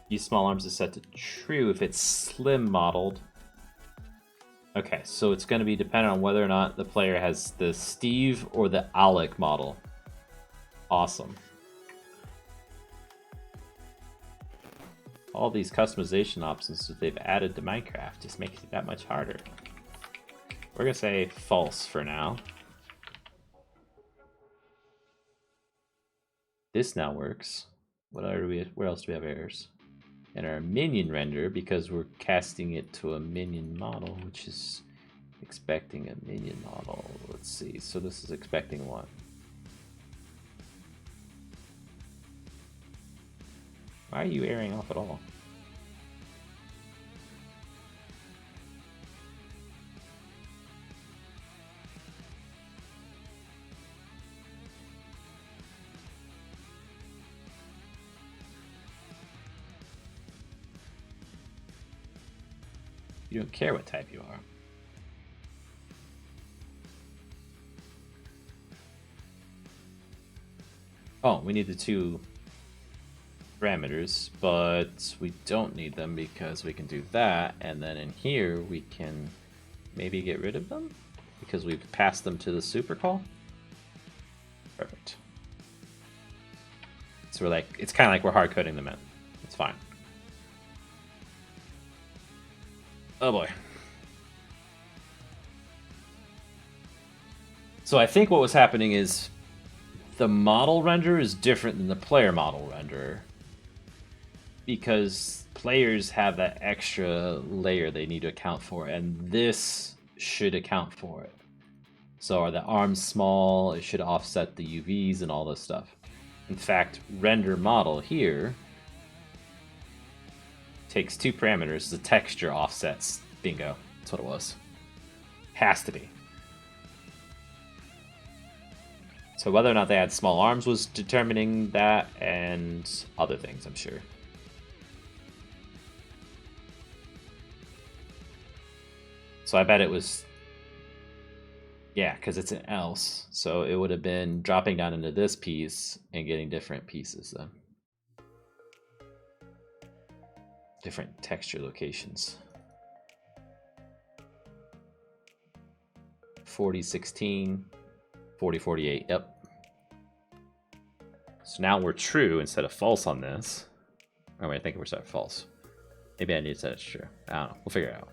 Use small arms is set to true if it's slim modeled. Okay, so it's going to be dependent on whether or not the player has the Steve or the Alec model. Awesome. All these customization options that they've added to Minecraft just makes it that much harder. We're going to say false for now. This now works. Where else do we have errors? And our minion render, because we're casting it to a minion model, which is expecting a minion model. Let's see. So this is expecting what? Why are you airing off at all? You don't care what type you are. Oh, we need the two. parameters, but we don't need them because we can do that, and then in here we can maybe get rid of them because we've passed them to the super call. Perfect. So we're like, it's kind of like we're hard coding them in. It's fine. Oh boy. So I think what was happening is the model renderer is different than the player model renderer because players have that extra layer they need to account for, and this should account for it. So are the arms small? It should offset the UVs and all this stuff. In fact, render model here takes two parameters. The texture offsets. Bingo. That's what it was. Has to be. So whether or not they had small arms was determining that, and other things, I'm sure. So I bet it was, yeah, because it's an else. So it would have been dropping down into this piece and getting different pieces then. Different texture locations. 4016, 4048, yep. So now we're true instead of false on this. Oh wait, I think we're set false. Maybe I need to set it true. I don't know. We'll figure it out.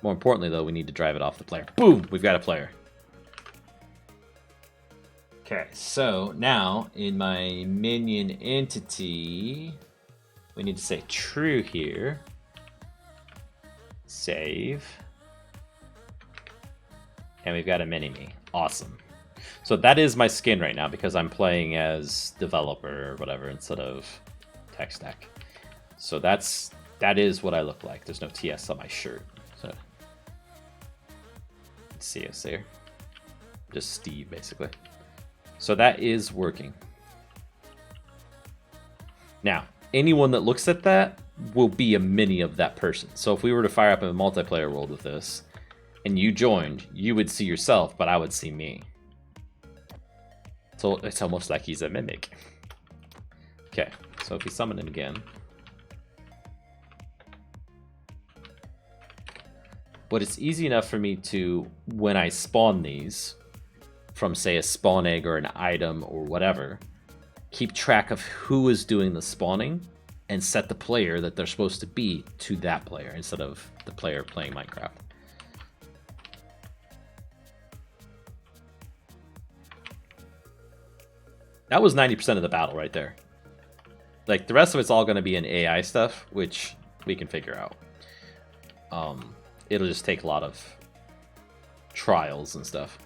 More importantly, though, we need to drive it off the player. Boom! We've got a player. Okay, so now in my minion entity, we need to say true here. Save. And we've got a mini-me. Awesome. So that is my skin right now because I'm playing as developer or whatever instead of Techstack. So that is what I look like. There's no TS on my shirt. So let's see us there. Just Steve, basically. So that is working. Now, anyone that looks at that will be a mini of that person. So if we were to fire up a multiplayer world with this, and you joined, you would see yourself, but I would see me. So it's almost like he's a mimic. Okay, so if we summon him again. But it's easy enough for me to, when I spawn these, from say a spawn egg or an item or whatever, keep track of who is doing the spawning and set the player that they're supposed to be to that player instead of the player playing Minecraft. That was 90% of the battle right there. Like, the rest of it's all going to be in AI stuff, which we can figure out. It'll just take a lot of trials and stuff.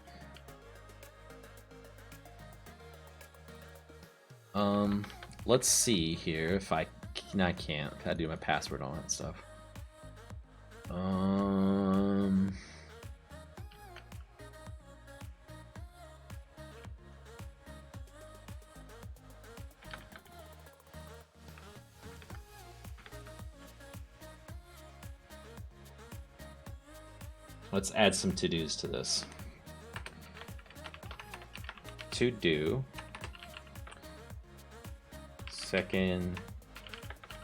Let's see here if I can't. I do my password on that stuff. Let's add some to-dos to this. To do. Second,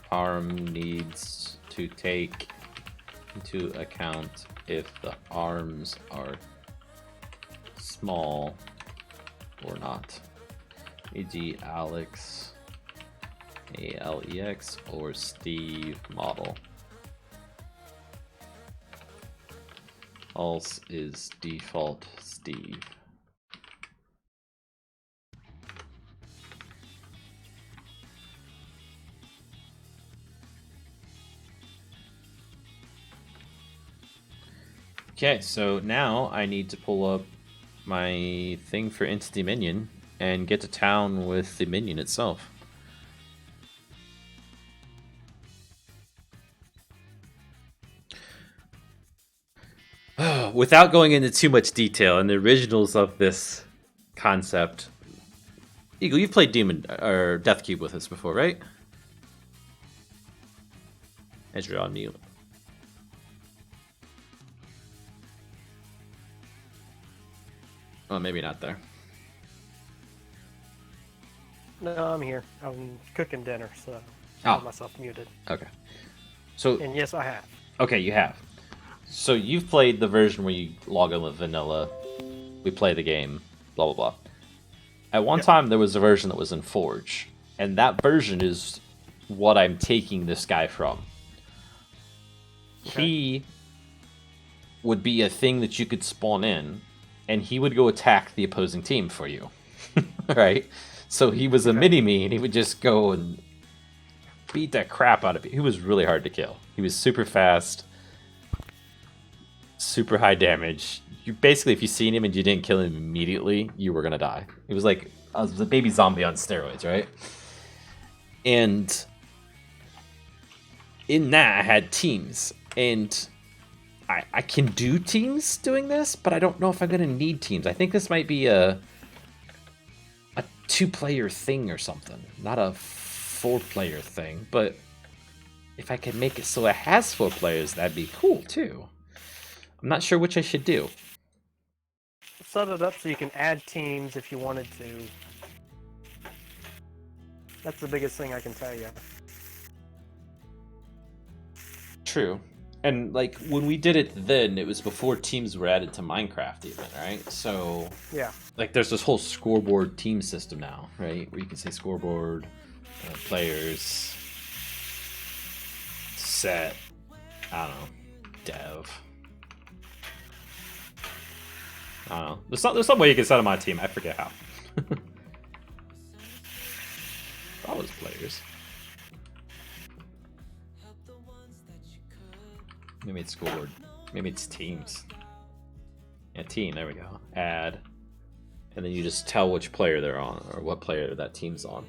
arm needs to take into account if the arms are small or not. E.g. Alex, ALEX, or Steve model. Else is default Steve. Okay, so now I need to pull up my thing for Entity Minion and get to town with the minion itself. Without going into too much detail, in the originals of this concept, Eagle, you've played Demon or Death Cube with us before, right? As you're on mute. Oh, maybe not there. No, I'm here. I'm cooking dinner, so I Oh. have myself muted. Okay. So And yes, I have. okay, you have. So you've played the version where you log in with vanilla. We play the game. Blah blah blah. At one time, there was a version that was in Forge, and that version is what I'm taking this guy from. Okay. He would be a thing that you could spawn in, and he would go attack the opposing team for you. Right? So he was a mini-me, and he would just go and beat the crap out of you. He was really hard to kill. He was super fast, super high damage. You basically, if you seen him and you didn't kill him immediately, you were gonna die. It was like a baby zombie on steroids, right? And in that, I had teams, and I can do teams doing this, but I don't know if I'm gonna need teams. I think this might be a 2-player thing or something, not a 4-player thing. But if I could make it so it has 4 players, that'd be cool too. I'm not sure which I should do. Set it up so you can add teams if you wanted to. That's the biggest thing I can tell you. True. And like when we did it then, it was before teams were added to Minecraft even, right? So yeah, like there's this whole scoreboard team system now, right? Where you can say scoreboard, players, set, I don't know, dev. I don't know. There's some way you can set them on a team. I forget how. All those players. Maybe it's scoreboard. Maybe it's teams. Yeah, team. There we go. Add. And then you just tell which player they're on, or what player that team's on.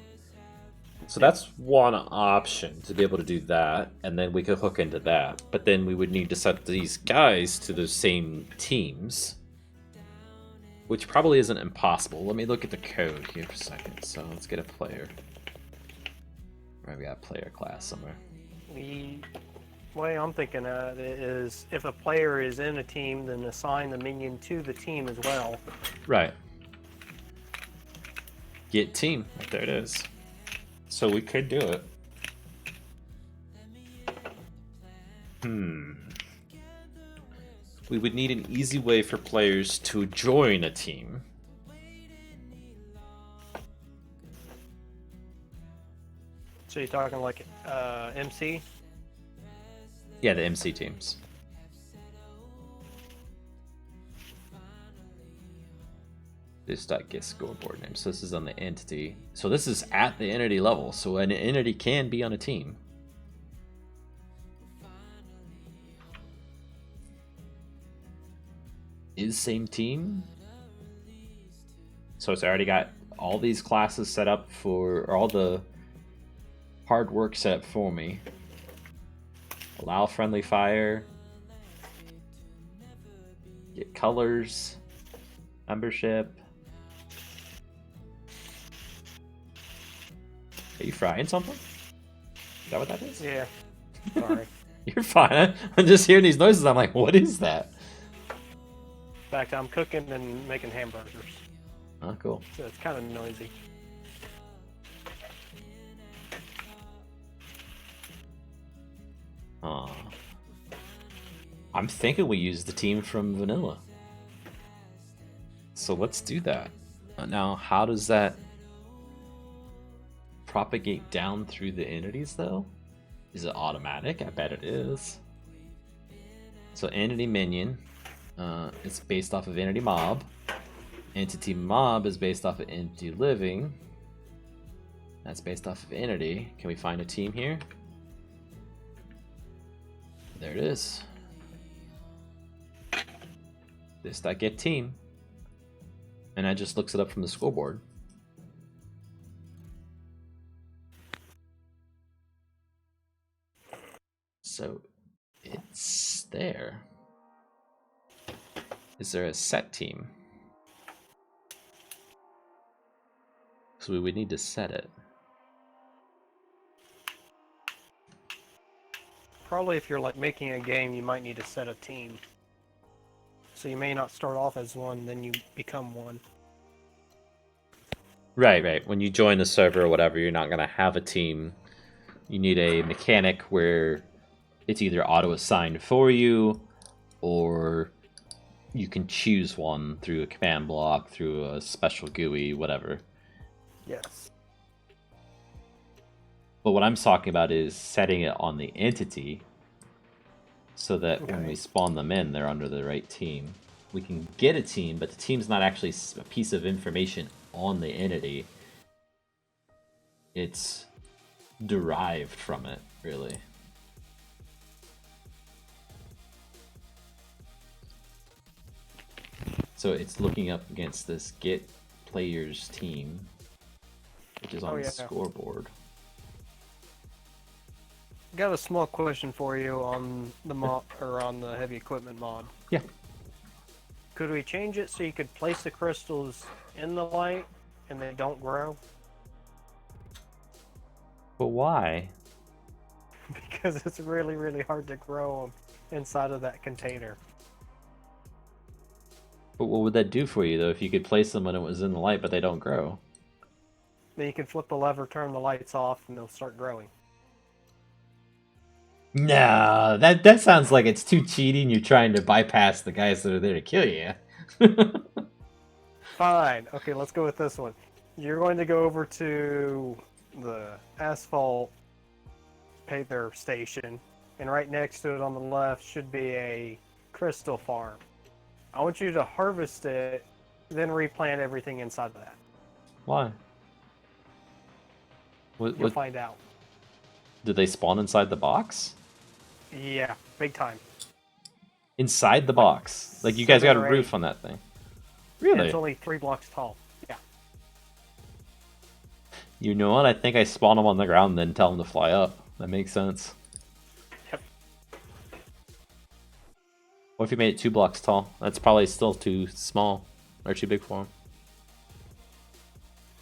So that's one option, to be able to do that, and then we could hook into that. But then we would need to set these guys to the same teams, which probably isn't impossible. Let me look at the code here for a second. So let's get a player. Right, we got a player class somewhere. the way I'm thinking of it is if a player is in a team, then assign the minion to the team as well. Right. Get team. There it is. So we could do it. We would need an easy way for players to join a team. So you're talking like MC? Yeah, the MC teams. This.get scoreboard name. So this is on the entity. So this is at the entity level. So an entity can be on a team. Is same team. So it's already got all these classes set up for, or all the hard work set up for me. Allow friendly fire. Get colors. Membership. Are you frying something? Is that what that is? Yeah. Sorry. You're fine. I'm just hearing these noises. I'm like, what is that? In fact, I'm cooking and making hamburgers. Oh, cool. So it's kind of noisy. I'm thinking we use the team from Vanilla. So let's do that. Now, how does that propagate down through the entities, though? Is it automatic? I bet it is. So entity minion, it's based off of entity mob. Entity mob is based off of entity living. That's based off of entity. Can we find a team here? There it is. This.get team. And that just looks it up from the scoreboard. So it's there. Is there a set team? So we would need to set it. Probably if you're like making a game, you might need to set a team. So you may not start off as one, then you become one. Right. When you join the server or whatever, you're not gonna have a team. You need a mechanic where it's either auto-assigned for you, or you can choose one through a command block, through a special GUI, whatever. Yes. But what I'm talking about is setting it on the entity so that when Okay. we spawn them in, they're under the right team. We can get a team, but the team's not actually a piece of information on the entity. It's derived from it, really. So it's looking up against this get players team, which is on the scoreboard. Got a small question for you on the mod, or on the heavy equipment mod. Yeah. Could we change it so you could place the crystals in the light and they don't grow? But why? Because it's really, really hard to grow them inside of that container. But what would that do for you, though, if you could place them when it was in the light, but they don't grow? Then you can flip the lever, turn the lights off, and they'll start growing. No, that sounds like it's too cheating. You're trying to bypass the guys that are there to kill you. Fine. Okay, let's go with this one. You're going to go over to the asphalt paver station, and right next to it on the left should be a crystal farm. I want you to harvest it, then replant everything inside of that. Why? You'll find out. Did they spawn inside the box? Yeah, big time. Inside the box? Like you guys got a roof on that thing? Really? Yeah, it's only 3 blocks tall. Yeah. You know what? I think I spawn them on the ground and then tell them to fly up. That makes sense. Yep. What if you made it 2 blocks tall? That's probably still too small. Or too big for them.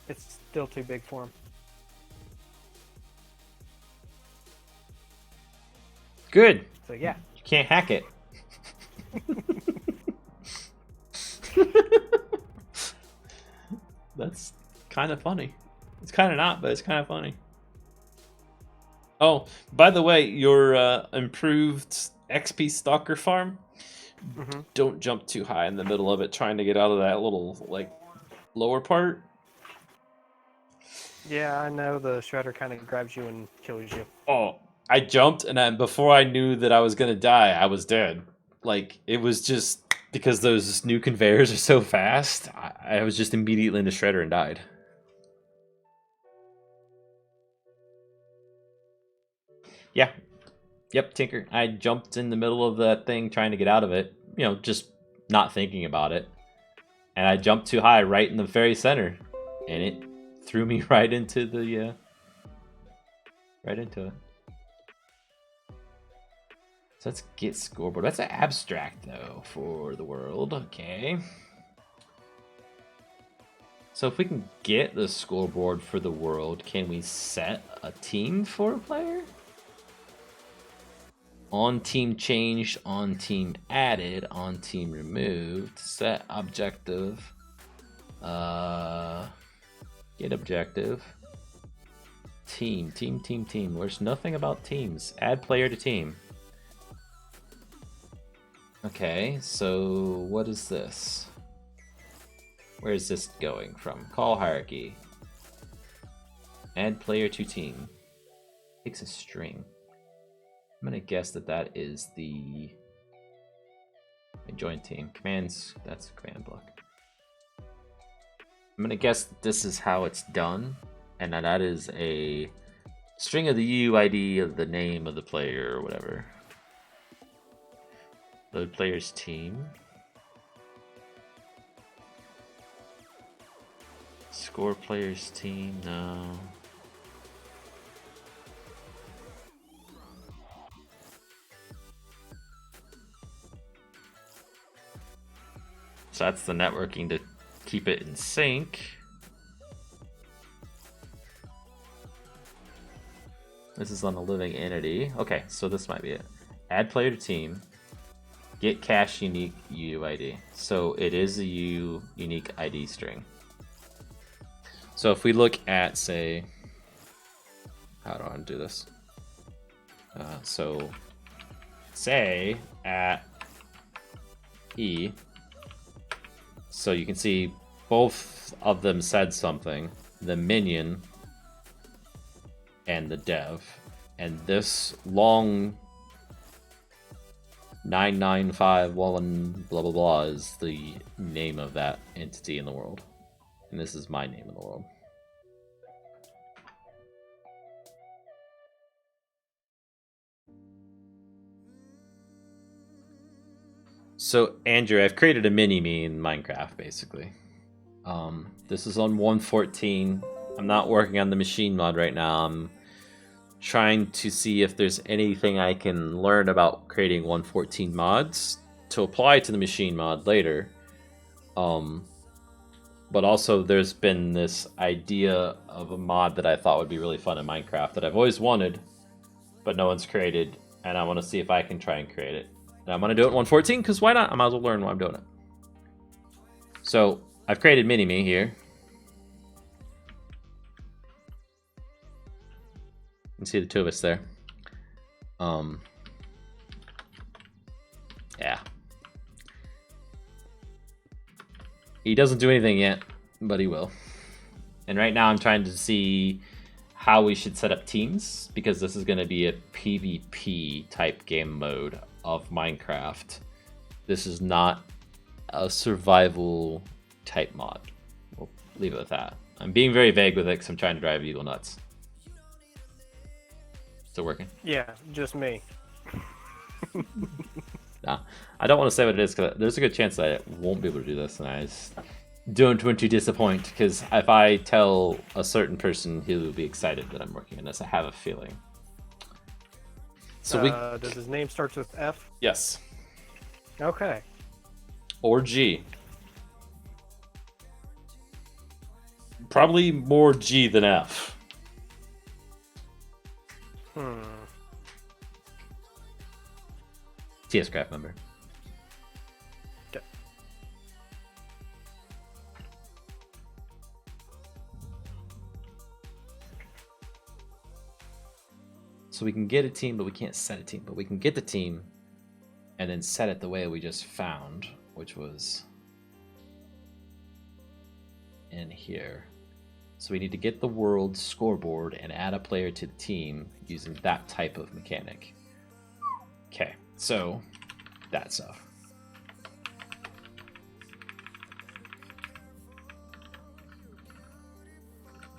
It's still too big for him. Good. So yeah. You can't hack it. That's kind of funny. It's kind of not, but it's kind of funny. Oh, by the way, your improved XP Stalker farm, don't jump too high in the middle of it trying to get out of that little, like, lower part. Yeah, I know the shredder kind of grabs you and kills you. Oh, I jumped, and then before I knew that I was going to die, I was dead. Like, it was just because those new conveyors are so fast, I was just immediately in the shredder and died. Yeah. Yep, Tinker. I jumped in the middle of that thing trying to get out of it. You know, just not thinking about it. And I jumped too high right in the very center. And it threw me right into the... right into it. So let's get scoreboard. That's an abstract, though, for the world. Okay. So if we can get the scoreboard for the world, can we set a team for a player? On team changed, on team added, on team removed, set objective, get objective, team. There's nothing about teams. Add player to team. Okay, so what is this? Where is this going from? Call hierarchy. Add player to team. Takes a string. I'm gonna guess that is the join team. Commands, that's a command block. I'm gonna guess this is how it's done, and that is a string of the UID of the name of the player or whatever. Load player's team. Score player's team, no. So that's the networking to keep it in sync. This is on a living entity. Okay, so this might be it. Add player to team. Get cache unique UID. So it is a unique ID string. So if we look at, say, how do I do this? So say at E, so you can see both of them said something, the minion and the dev, and this long 9951 blah blah blah is the name of that entity in the world, and this is my name in the world. So Andrew, I've created a mini-me in Minecraft, basically. This is on 1.14. I'm not working on the machine mod right now. I'm trying to see if there's anything I can learn about creating 1.14 mods to apply to the machine mod later. But also there's been this idea of a mod that I thought would be really fun in Minecraft that I've always wanted, but no one's created, and I want to see if I can try and create it. And I'm going to do it in 1.14, because why not? I might as well learn while I'm doing it. So, I've created Mini-Me here. You can see the two of us there. Yeah. He doesn't do anything yet, but he will. And right now I'm trying to see how we should set up teams, because this is going to be a PvP type game mode of Minecraft. This is not a survival type mod. We'll leave it with that. I'm being very vague with it because I'm trying to drive Eagle nuts. Still working? Yeah, just me. Nah, I don't want to say what it is because there's a good chance that I won't be able to do this, and I just don't want to disappoint, because if I tell a certain person, he will be excited that I'm working on this. I have a feeling. So does his name start with F? Yes. Okay. Or G. Probably more G than F. TS craft member. Okay. So we can get a team, but we can't set a team. But we can get the team and then set it the way we just found, which was in here. So we need to get the world scoreboard and add a player to the team using that type of mechanic. Okay, so that stuff.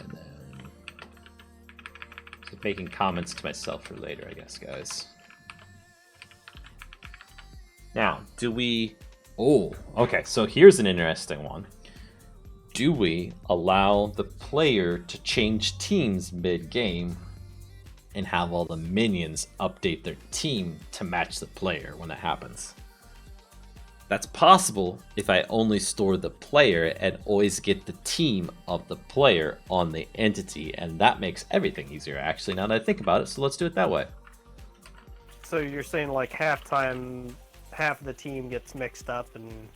And then just making comments to myself for later, I guess, guys. Now, do we... Oh, okay, so here's an interesting one. Do we allow the player to change teams mid-game and have all the minions update their team to match the player when it happens? That's possible if I only store the player and always get the team of the player on the entity, and that makes everything easier, actually, now that I think about it, so let's do it that way. So you're saying like halftime, half of the team gets mixed up and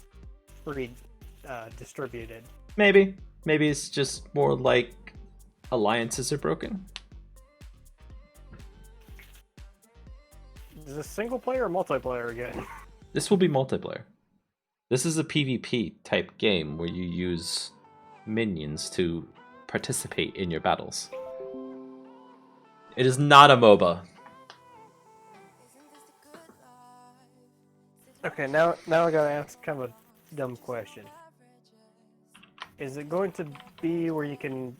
distributed. Maybe it's just more like alliances are broken. Is this single player or multiplayer again? This will be multiplayer. This is a PvP type game where you use minions to participate in your battles. It is not a MOBA. Okay, now I gotta ask kind of a dumb question. Is it going to be where you can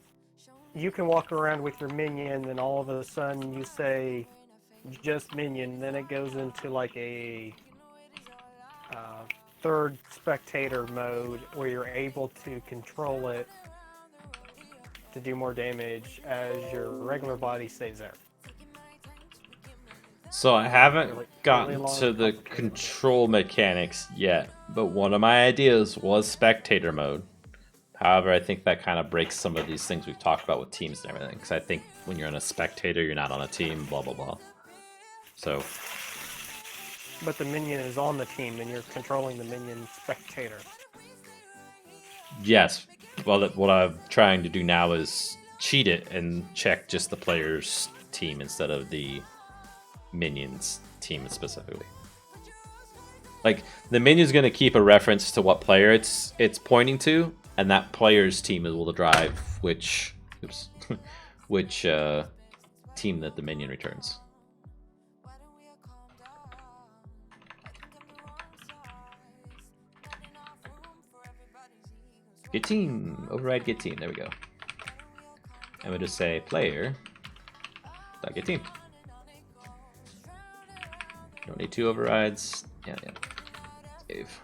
walk around with your minion and all of a sudden you say just minion, then it goes into like a third spectator mode where you're able to control it to do more damage as your regular body stays there? So I haven't gotten really to the control mechanics yet, but one of my ideas was spectator mode. However, I think that kind of breaks some of these things we've talked about with teams and everything, because I think when you're on a spectator, you're not on a team, blah, blah, blah. So... But the minion is on the team and you're controlling the minion spectator. Yes, Well, what I'm trying to do now is cheat it and check just the player's team instead of the minions team specifically. Like, the menus going to keep a reference to what player it's pointing to, and that player's team will drive which which team that the minion returns. Get team, override get team. There we go. And we'll just say player dot get team. Don't need 2 overrides. Yeah. Save.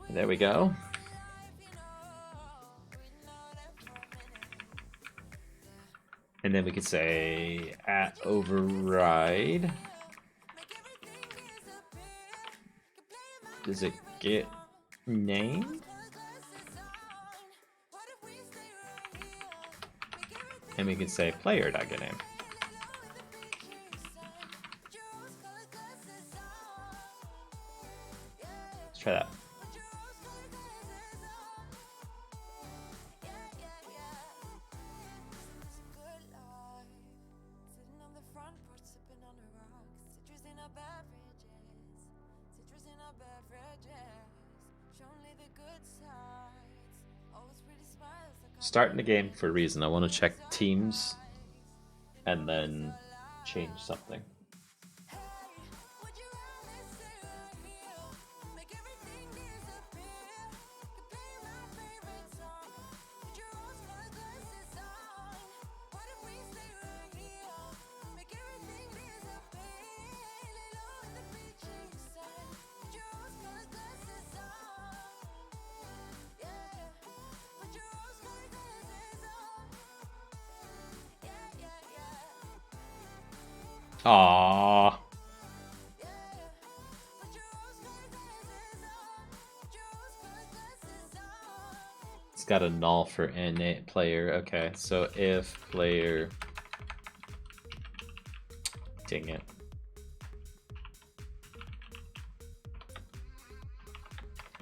There we go. And then we could say at override. Does it get name? And we can say player.getName. Let's try that. Starting the game for a reason. I want to check teams and then change something. Aww. It's got a null for NA player. Okay, so if player. Dang it.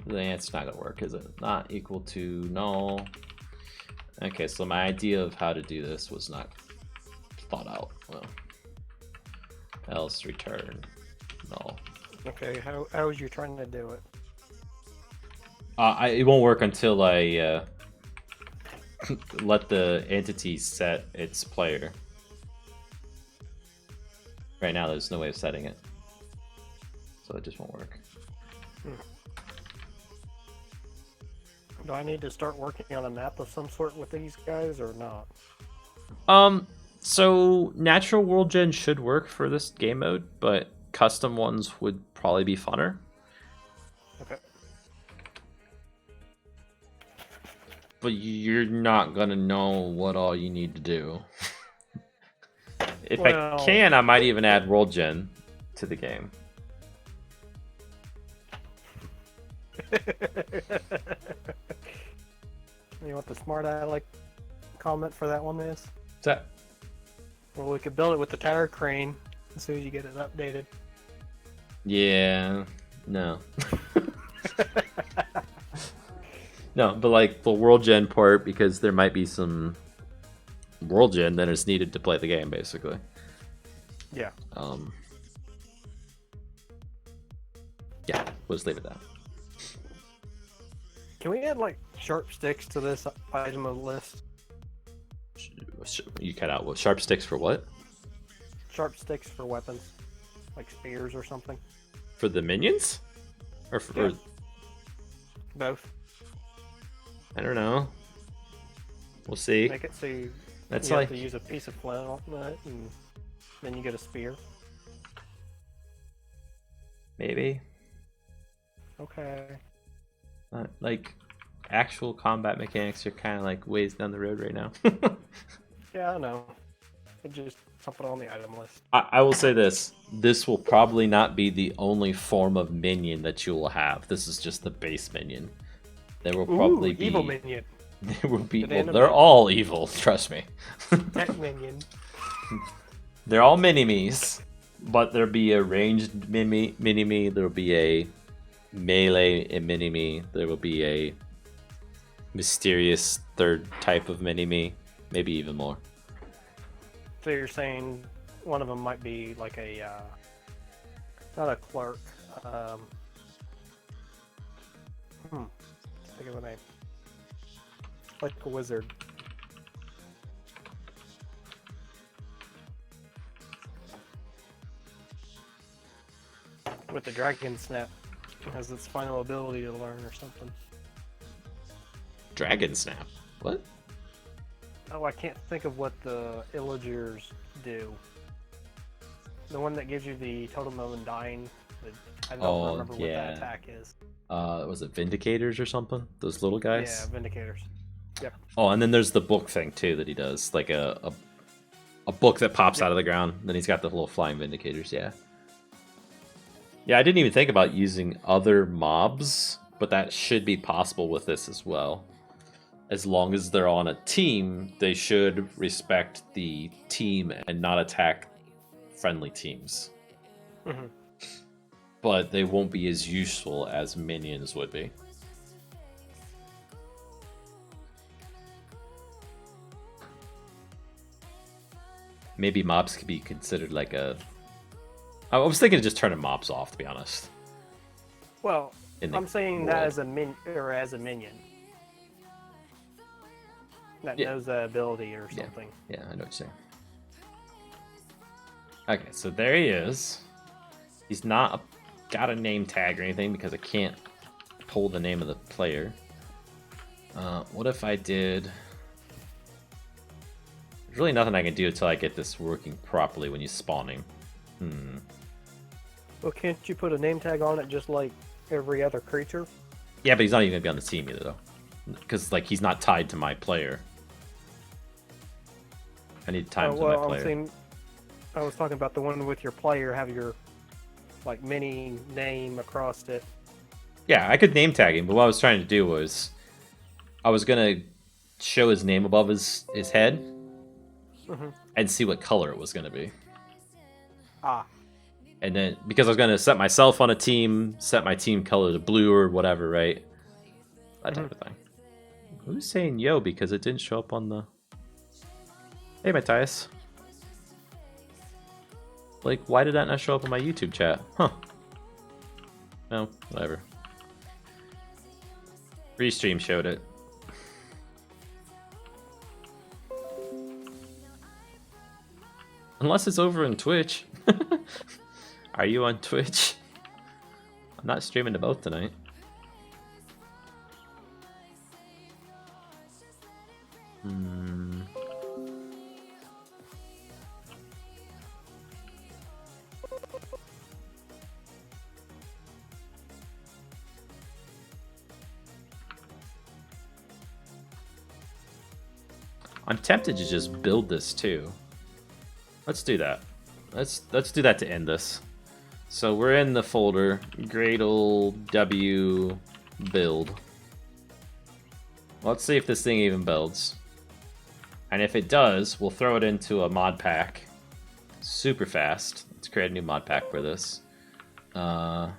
It's not gonna work, is it? Not equal to null. Okay, so my idea of how to do this was not thought out well. Else return null. Okay, how was you trying to do it? It won't work until I let the entity set its player. Right now, there's no way of setting it, so it just won't work. Do I need to start working on a map of some sort with these guys or not? So natural world gen should work for this game mode, but custom ones would probably be funner. Okay. But you're not gonna know what all you need to do. If I can, I might even add world gen to the game. You know what the smart aleck comment for that one is? What's that? Well, we could build it with the tower crane as soon as you get it updated. Yeah, no. No, but like the world gen part, because there might be some world gen that is needed to play the game, basically. Yeah. Yeah, we'll just leave it at that. Can we add like sharp sticks to this item of list? You cut out what? Sharp sticks for what? Sharp sticks for weapons, like spears or something. For the minions? Or for... Yeah. Both. I don't know. We'll see. Make it so you That's have like... to use a piece of flint on it, and then you get a spear. Maybe. Okay. Like, actual combat mechanics are kind of like ways down the road right now. Yeah, I know. It just something on the item list. I will say this. This will probably not be the only form of minion that you will have. This is just the base minion. There will probably be... evil minion. There will be... Well, Banana they're minion. all evil, trust me. Tech minion. They're all mini-me's. But there'll be a ranged mini-me. There'll be a melee and mini-me, there will be a mysterious third type of mini-me, maybe even more. So you're saying one of them might be like a, not a clerk. Think of a name. Like a wizard. With the dragon snap. Has its final ability to learn or something. Dragon Snap? What? Oh, I can't think of what the Illagers do. The one that gives you the totem of undying. I don't remember what that attack is. Was it Vindicators or something? Those little guys? Yeah, Vindicators. Yep. Oh, and then there's the book thing too that he does, like a book that pops out of the ground. Then he's got the little flying Vindicators. Yeah. Yeah, I didn't even think about using other mobs, but that should be possible with this as well. As long as they're on a team, they should respect the team and not attack friendly teams. Mm-hmm. But they won't be as useful as minions would be. Maybe mobs could be considered like a... I was thinking of just turning mobs off, to be honest. Well, I'm saying that as a minion. That knows the ability or something. Yeah, I know what you're saying. Okay, so there he is. He's not got a name tag or anything because I can't pull the name of the player. What if I did... There's really nothing I can do until I get this working properly when he's spawning. Well, can't you put a name tag on it just like every other creature? Yeah, but he's not even going to be on the team either, though. Because, like, he's not tied to my player. I need time to my player. I was talking about the one with your player, have your, like, mini name across it. Yeah, I could name tag him, but what I was trying to do was... I was going to show his name above his head and see what color it was going to be. And then, because I was going to set myself on a team, set my team color to blue or whatever, right? That type of thing. Who's saying yo because it didn't show up on the... Hey, Matthias. Like, why did that not show up on my YouTube chat? Huh. No, whatever. Restream showed it. Unless it's over on Twitch. Are you on Twitch? I'm not streaming to both tonight. I'm tempted to just build this too. Let's do that. Let's do that to end this. So we're in the folder, Gradle W build. Let's see if this thing even builds. And if it does, we'll throw it into a mod pack super fast. Let's create a new mod pack for this. We'll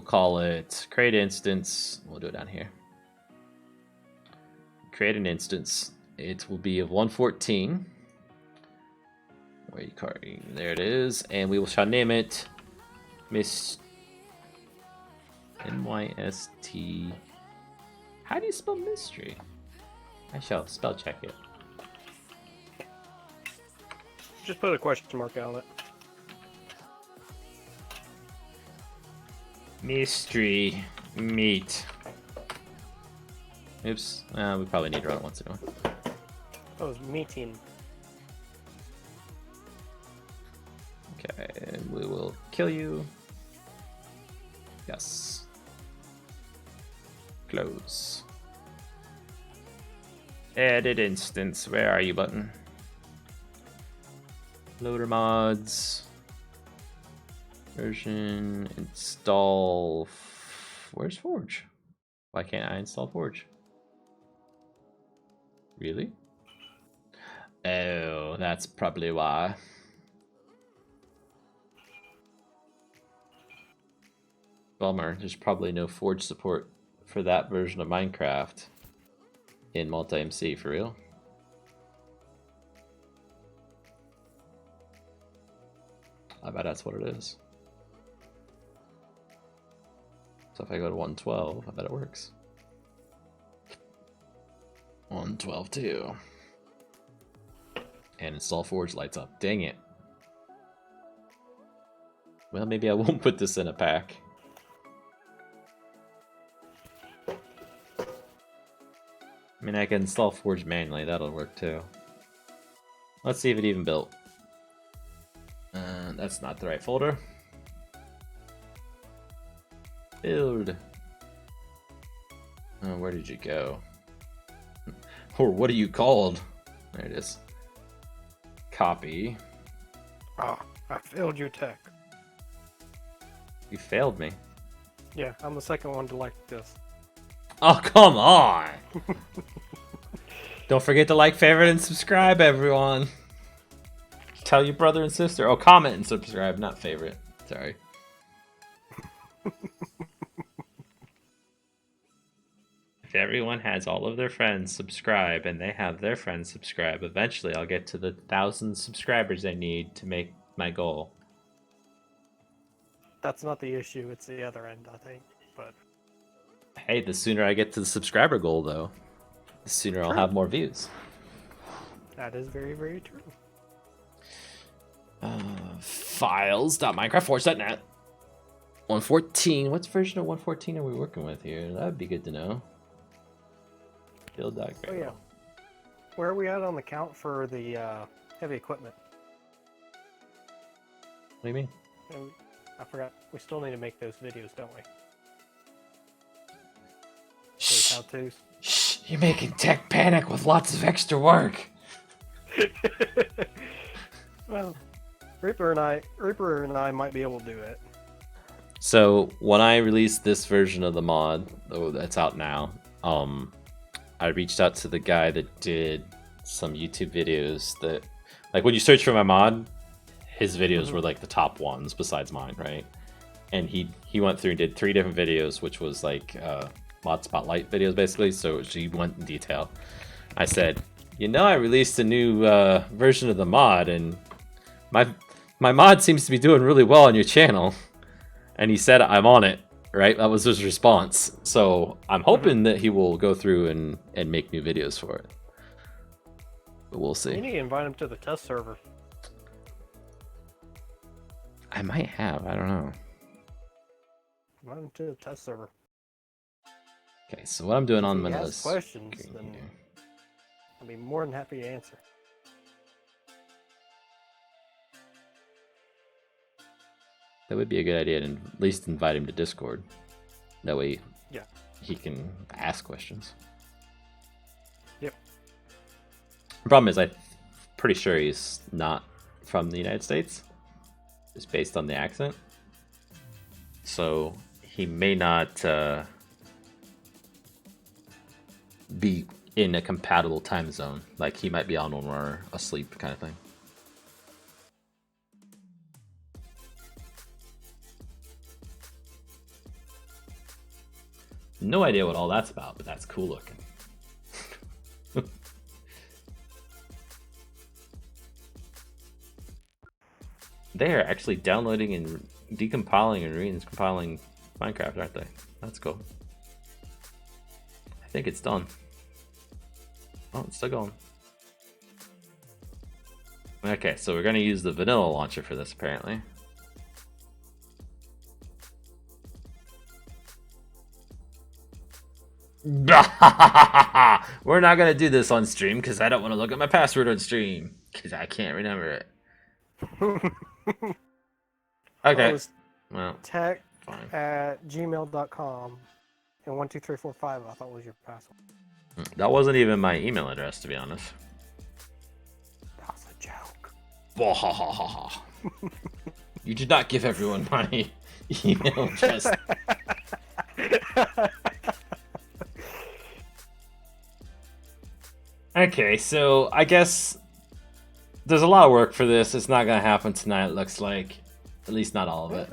call it create instance. We'll do it down here. Create an instance. It will be of 114. Where are you carving? There it is. And we shall name it Miss NYST. How do you spell mystery? I shall spell check it. Just put a question mark on it. Mystery meat. Oops. We probably need to run it once in a while. Oh, it was meeting. Okay, and we will kill you. Yes. Close. Edit instance. Where are you, button? Loader mods. Version. Install. Where's Forge? Why can't I install Forge? Really? Oh, that's probably why. Bummer. There's probably no Forge support for that version of Minecraft in multi-MC, for real. I bet that's what it is. So if I go to 112, I bet it works. 112 too. And install Forge lights up. Dang it. Well, maybe I won't put this in a pack. I mean, I can install Forge manually. That'll work too. Let's see if it even built. That's not the right folder. Build. Oh, where did you go? Or what are you called? There it is. Copy. Ah, I failed you, Tech. You failed me. Yeah, I'm the second one to like this. Oh, come on! Don't forget to like, favorite, and subscribe, everyone. Tell your brother and sister. Oh, comment and subscribe, not favorite. Sorry. If everyone has all of their friends subscribe and they have their friends subscribe, eventually I'll get to the 1,000 subscribers I need to make my goal. That's not the issue, it's the other end, I think. But Hey, the sooner I get to the subscriber goal, though, the sooner I'll have more views. that is very, very true. Files.minecraftforge.net 114. What version of 114 are we working with here? That would be good to know. Build.gradle. Oh yeah. Where are we at on the count for the heavy equipment? What do you mean? I forgot. We still need to make those videos, don't we? Those how-tos. Shh, you're making Tech panic with lots of extra work. Well, Reaper and I might be able to do it. So when I released this version of the mod, that's out now, I reached out to the guy that did some YouTube videos that, like, when you search for my mod, his videos were like the top ones besides mine, right? And he went through and did 3 different videos, which was like mod spotlight videos basically. So he went in detail. I said, you know, I released a new version of the mod, and my mod seems to be doing really well on your channel. And he said, I'm on it. Right, that was his response. So I'm hoping that he will go through and make new videos for it. But we'll see. You need to invite him to the test server. I might have. I don't know. Invite him to the test server. Okay, so what I'm doing on If he my has questions, then I'll be more than happy to answer. That would be a good idea to at least invite him to Discord. That way, yeah, he can ask questions. Yep. The problem is, I'm pretty sure he's not from the United States. It's based on the accent. So he may not be in a compatible time zone. Like, he might be on when we're asleep, kind of thing. No idea what all that's about, but that's cool looking. They are actually downloading and decompiling and recompiling Minecraft, aren't they? That's cool. I think it's done. Oh, it's still going. Okay, so we're going to use the vanilla launcher for this, apparently. We're not gonna do this on stream because I don't want to look at my password on stream because I can't remember it. Okay. Well, tech@gmail.com and 12345 I thought was your password. that wasn't even my email address, to be honest. That was a joke. You did not give everyone my email address. Okay, so I guess there's a lot of work for this. It's not gonna happen tonight, it looks like. At least not all of it.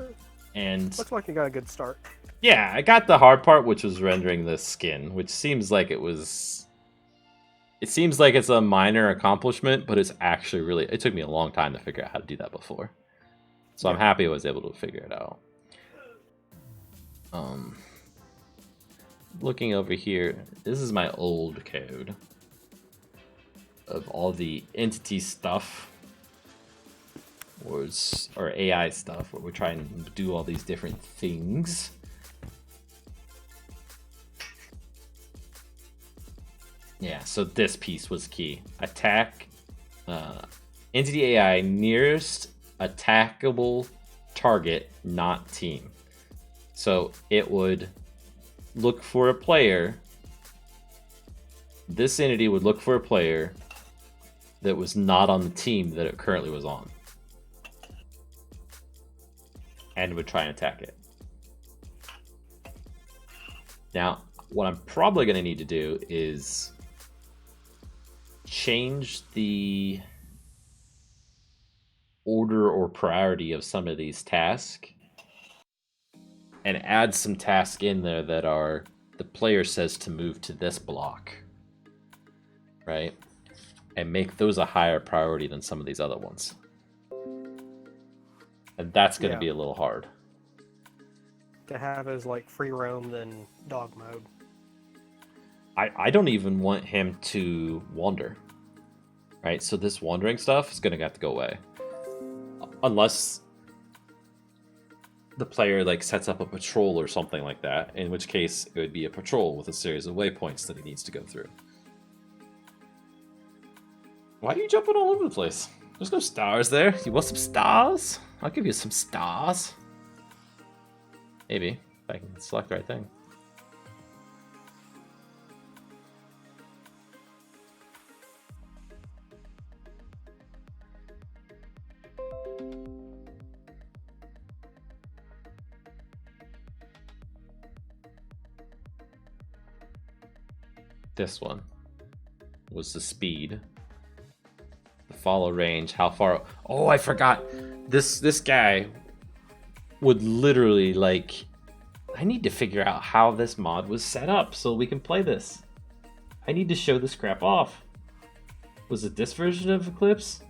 And looks like you got a good start. Yeah, I got the hard part, which was rendering the skin, which seems like it was... It seems like it's a minor accomplishment, but it's actually really... It took me a long time to figure out how to do that before. So I'm happy I was able to figure it out. Looking over here, this is my old code of all the entity stuff, or AI stuff, where we're trying to do all these different things. Yeah, so this piece was key. Attack entity AI nearest attackable target, not team. So it would look for a player. This entity would look for a player that was not on the team that it currently was on, and would try and attack it. Now, what I'm probably going to need to do is change the order or priority of some of these tasks and add some tasks in there that are the player says to move to this block, right? And make those a higher priority than some of these other ones. And that's going to be a little hard. To have as like free roam than dog mode. I don't even want him to wander, right? So this wandering stuff is going to have to go away. Unless the player like sets up a patrol or something like that, in which case it would be a patrol with a series of waypoints that he needs to go through. Why are you jumping all over the place? There's no stars there. You want some stars? I'll give you some stars. Maybe, if I can select the right thing. This one was the speed. The follow range, how far... Oh, I forgot. This guy would literally, like... I need to figure out how this mod was set up so we can play this. I need to show this crap off. Was it this version of Eclipse?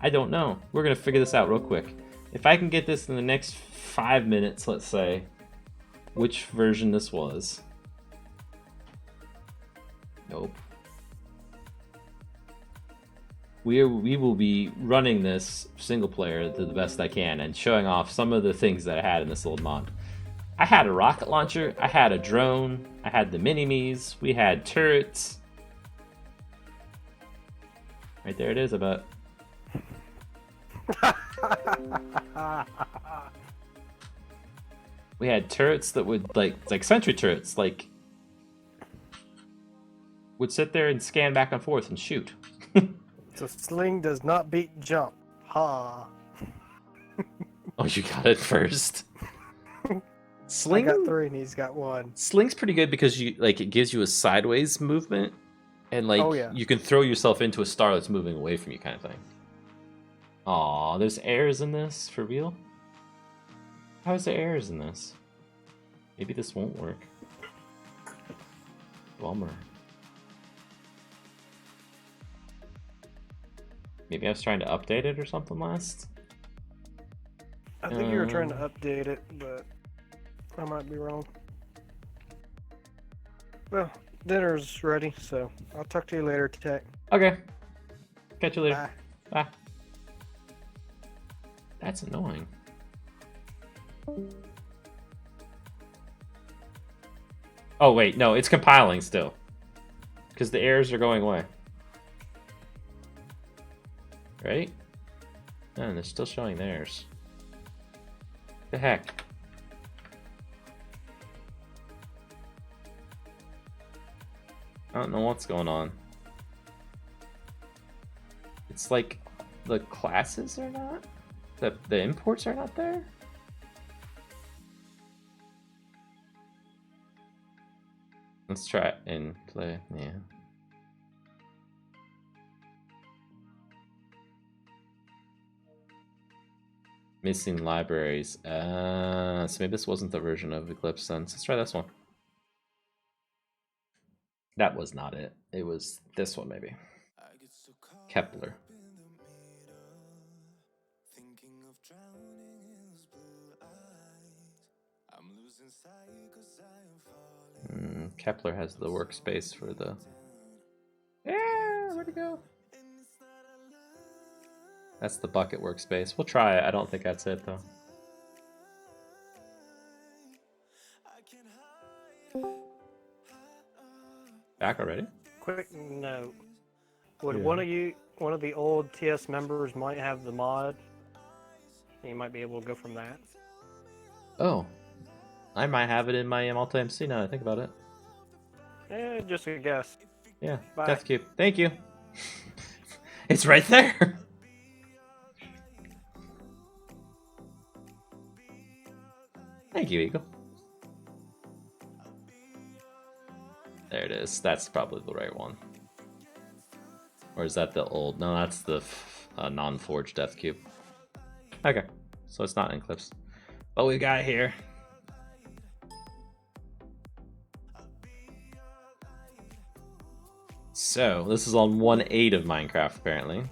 I don't know. We're going to figure this out real quick. If I can get this in the next 5 minutes, let's say, which version this was. Nope. We will be running this single player to the best I can and showing off some of the things that I had in this little mod. I had a rocket launcher, I had a drone, I had the mini-me's, we had turrets. Right there it is, I bet. We had turrets that would, like sentry turrets, like, would sit there and scan back and forth and shoot. So sling does not beat jump. Ha. Oh, you got it first. Sling? I got 3 and he's got 1. Sling's pretty good because it gives you a sideways movement, and you can throw yourself into a star that's moving away from you, kind of thing. Aw, there's errors in this for real. How is there errors in this? Maybe this won't work. Bummer. Maybe I was trying to update it or something last. I think you were trying to update it, but I might be wrong. Well, dinner's ready, so I'll talk to you later, Tech. Okay. Catch you later. Bye. Bye. That's annoying. Oh, wait. No, it's compiling still. Because the errors are going away. Right? No, and they're still showing theirs. The heck? I don't know what's going on. It's like the classes are not? The imports are not there? Let's try it and play. Yeah. Missing libraries. So maybe this wasn't the version of Eclipse then. So let's try this one. That was not it. It was this one maybe. Kepler. Kepler has the workspace for the... Yeah, where'd it go? That's the bucket workspace. We'll try it. I don't think that's it though. Back already? Quick note. Would Yeah. one of the old TS members might have the mod? You might be able to go from that. Oh. I might have it in my multi-MC now that I think about it. Just a guess. Yeah, Bye. Death Cube. Thank you. It's right there. Thank you, Eagle. There it is. That's probably the right one. Or is that the old? No, that's the non-forged Death Cube. Okay, so it's not in Eclipse. But we got here. So, this is on 1.8 of Minecraft, apparently.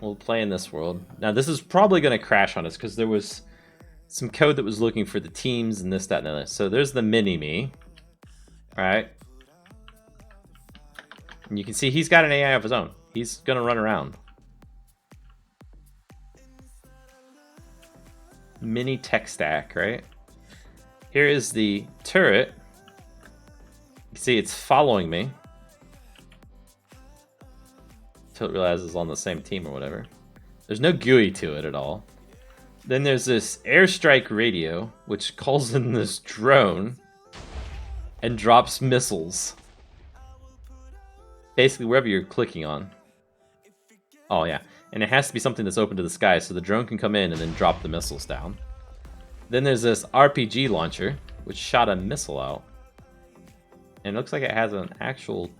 We'll play in this world. Now, this is probably going to crash on us, because there was some code that was looking for the teams and this, that, and the other. So, there's the mini-me. Alright. And you can see he's got an AI of his own. He's going to run around. Mini Techstack, right? Here is the turret. You can see it's following me. Until it realizes it's on the same team or whatever. There's no GUI to it at all. Then there's this airstrike radio, which calls in this drone and drops missiles. Basically wherever you're clicking on. Oh yeah, and it has to be something that's open to the sky so the drone can come in and then drop the missiles down. Then there's this RPG launcher, which shot a missile out. And it looks like it has an actual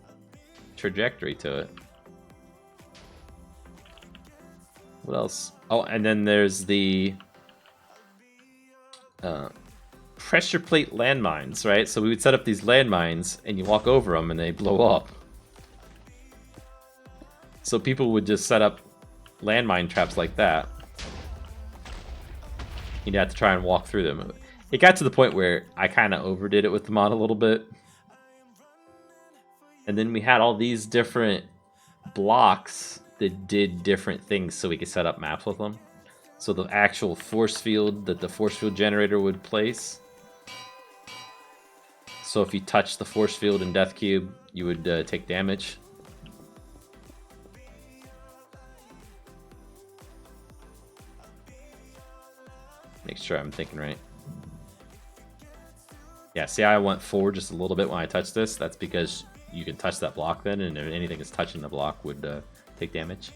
trajectory to it. What else? Oh, and then there's the pressure plate landmines, right? So we would set up these landmines, and you walk over them, and they blow up. So people would just set up landmine traps like that. You'd have to try and walk through them. It got to the point where I kind of overdid it with the mod a little bit. And then we had all these different blocks that did different things so we could set up maps with them. So the actual force field that the force field generator would place. So if you touch the force field in Death Cube, you would take damage. Make sure I'm thinking right. Yeah, see I went forward just a little bit when I touched this. That's because you can touch that block then, and if anything that's touching the block would take damage.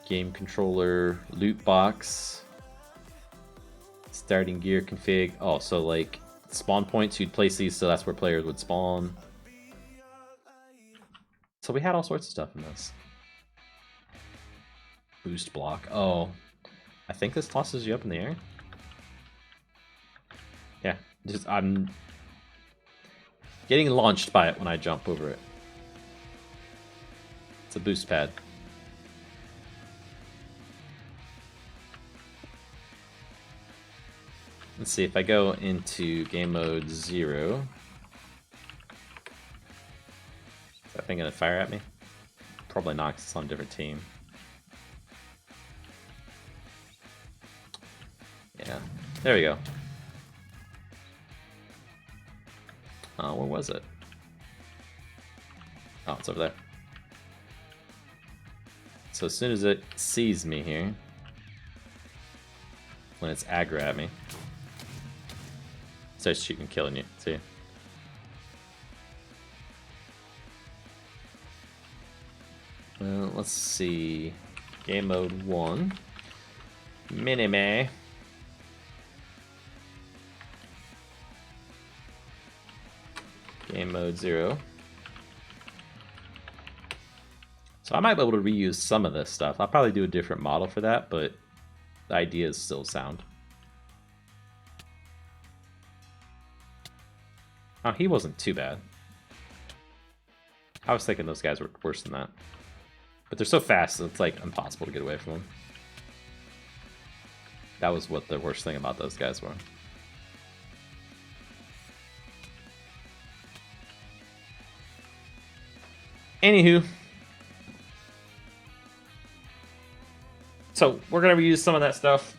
Game controller, loot box, starting gear config. Oh, so like spawn points, you'd place these so that's where players would spawn. So we had all sorts of stuff in this. Boost block. Oh, I think this tosses you up in the air. Yeah, just I'm getting launched by it when I jump over it. It's a boost pad. Let's see if I go into game mode 0. Is that thing gonna fire at me? Probably not, 'cause it's on a different team. Yeah, there we go. Where was it? Oh, it's over there. So as soon as it sees me here, when it's aggro at me, it starts shooting and killing you. See? Well, let's see. Game mode 1. Mini-me. Game mode 0. So So I might be able to reuse some of this stuff. I'll probably do a different model for that, but the idea is still sound. Oh, he wasn't too bad. I was thinking those guys were worse than that. But they're so fast, it's like impossible to get away from them. That was what the worst thing about those guys were. Anywho. So, we're going to reuse some of that stuff.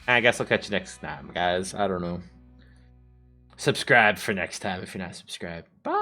I guess I'll catch you next time, guys. I don't know. Subscribe for next time if you're not subscribed. Bye!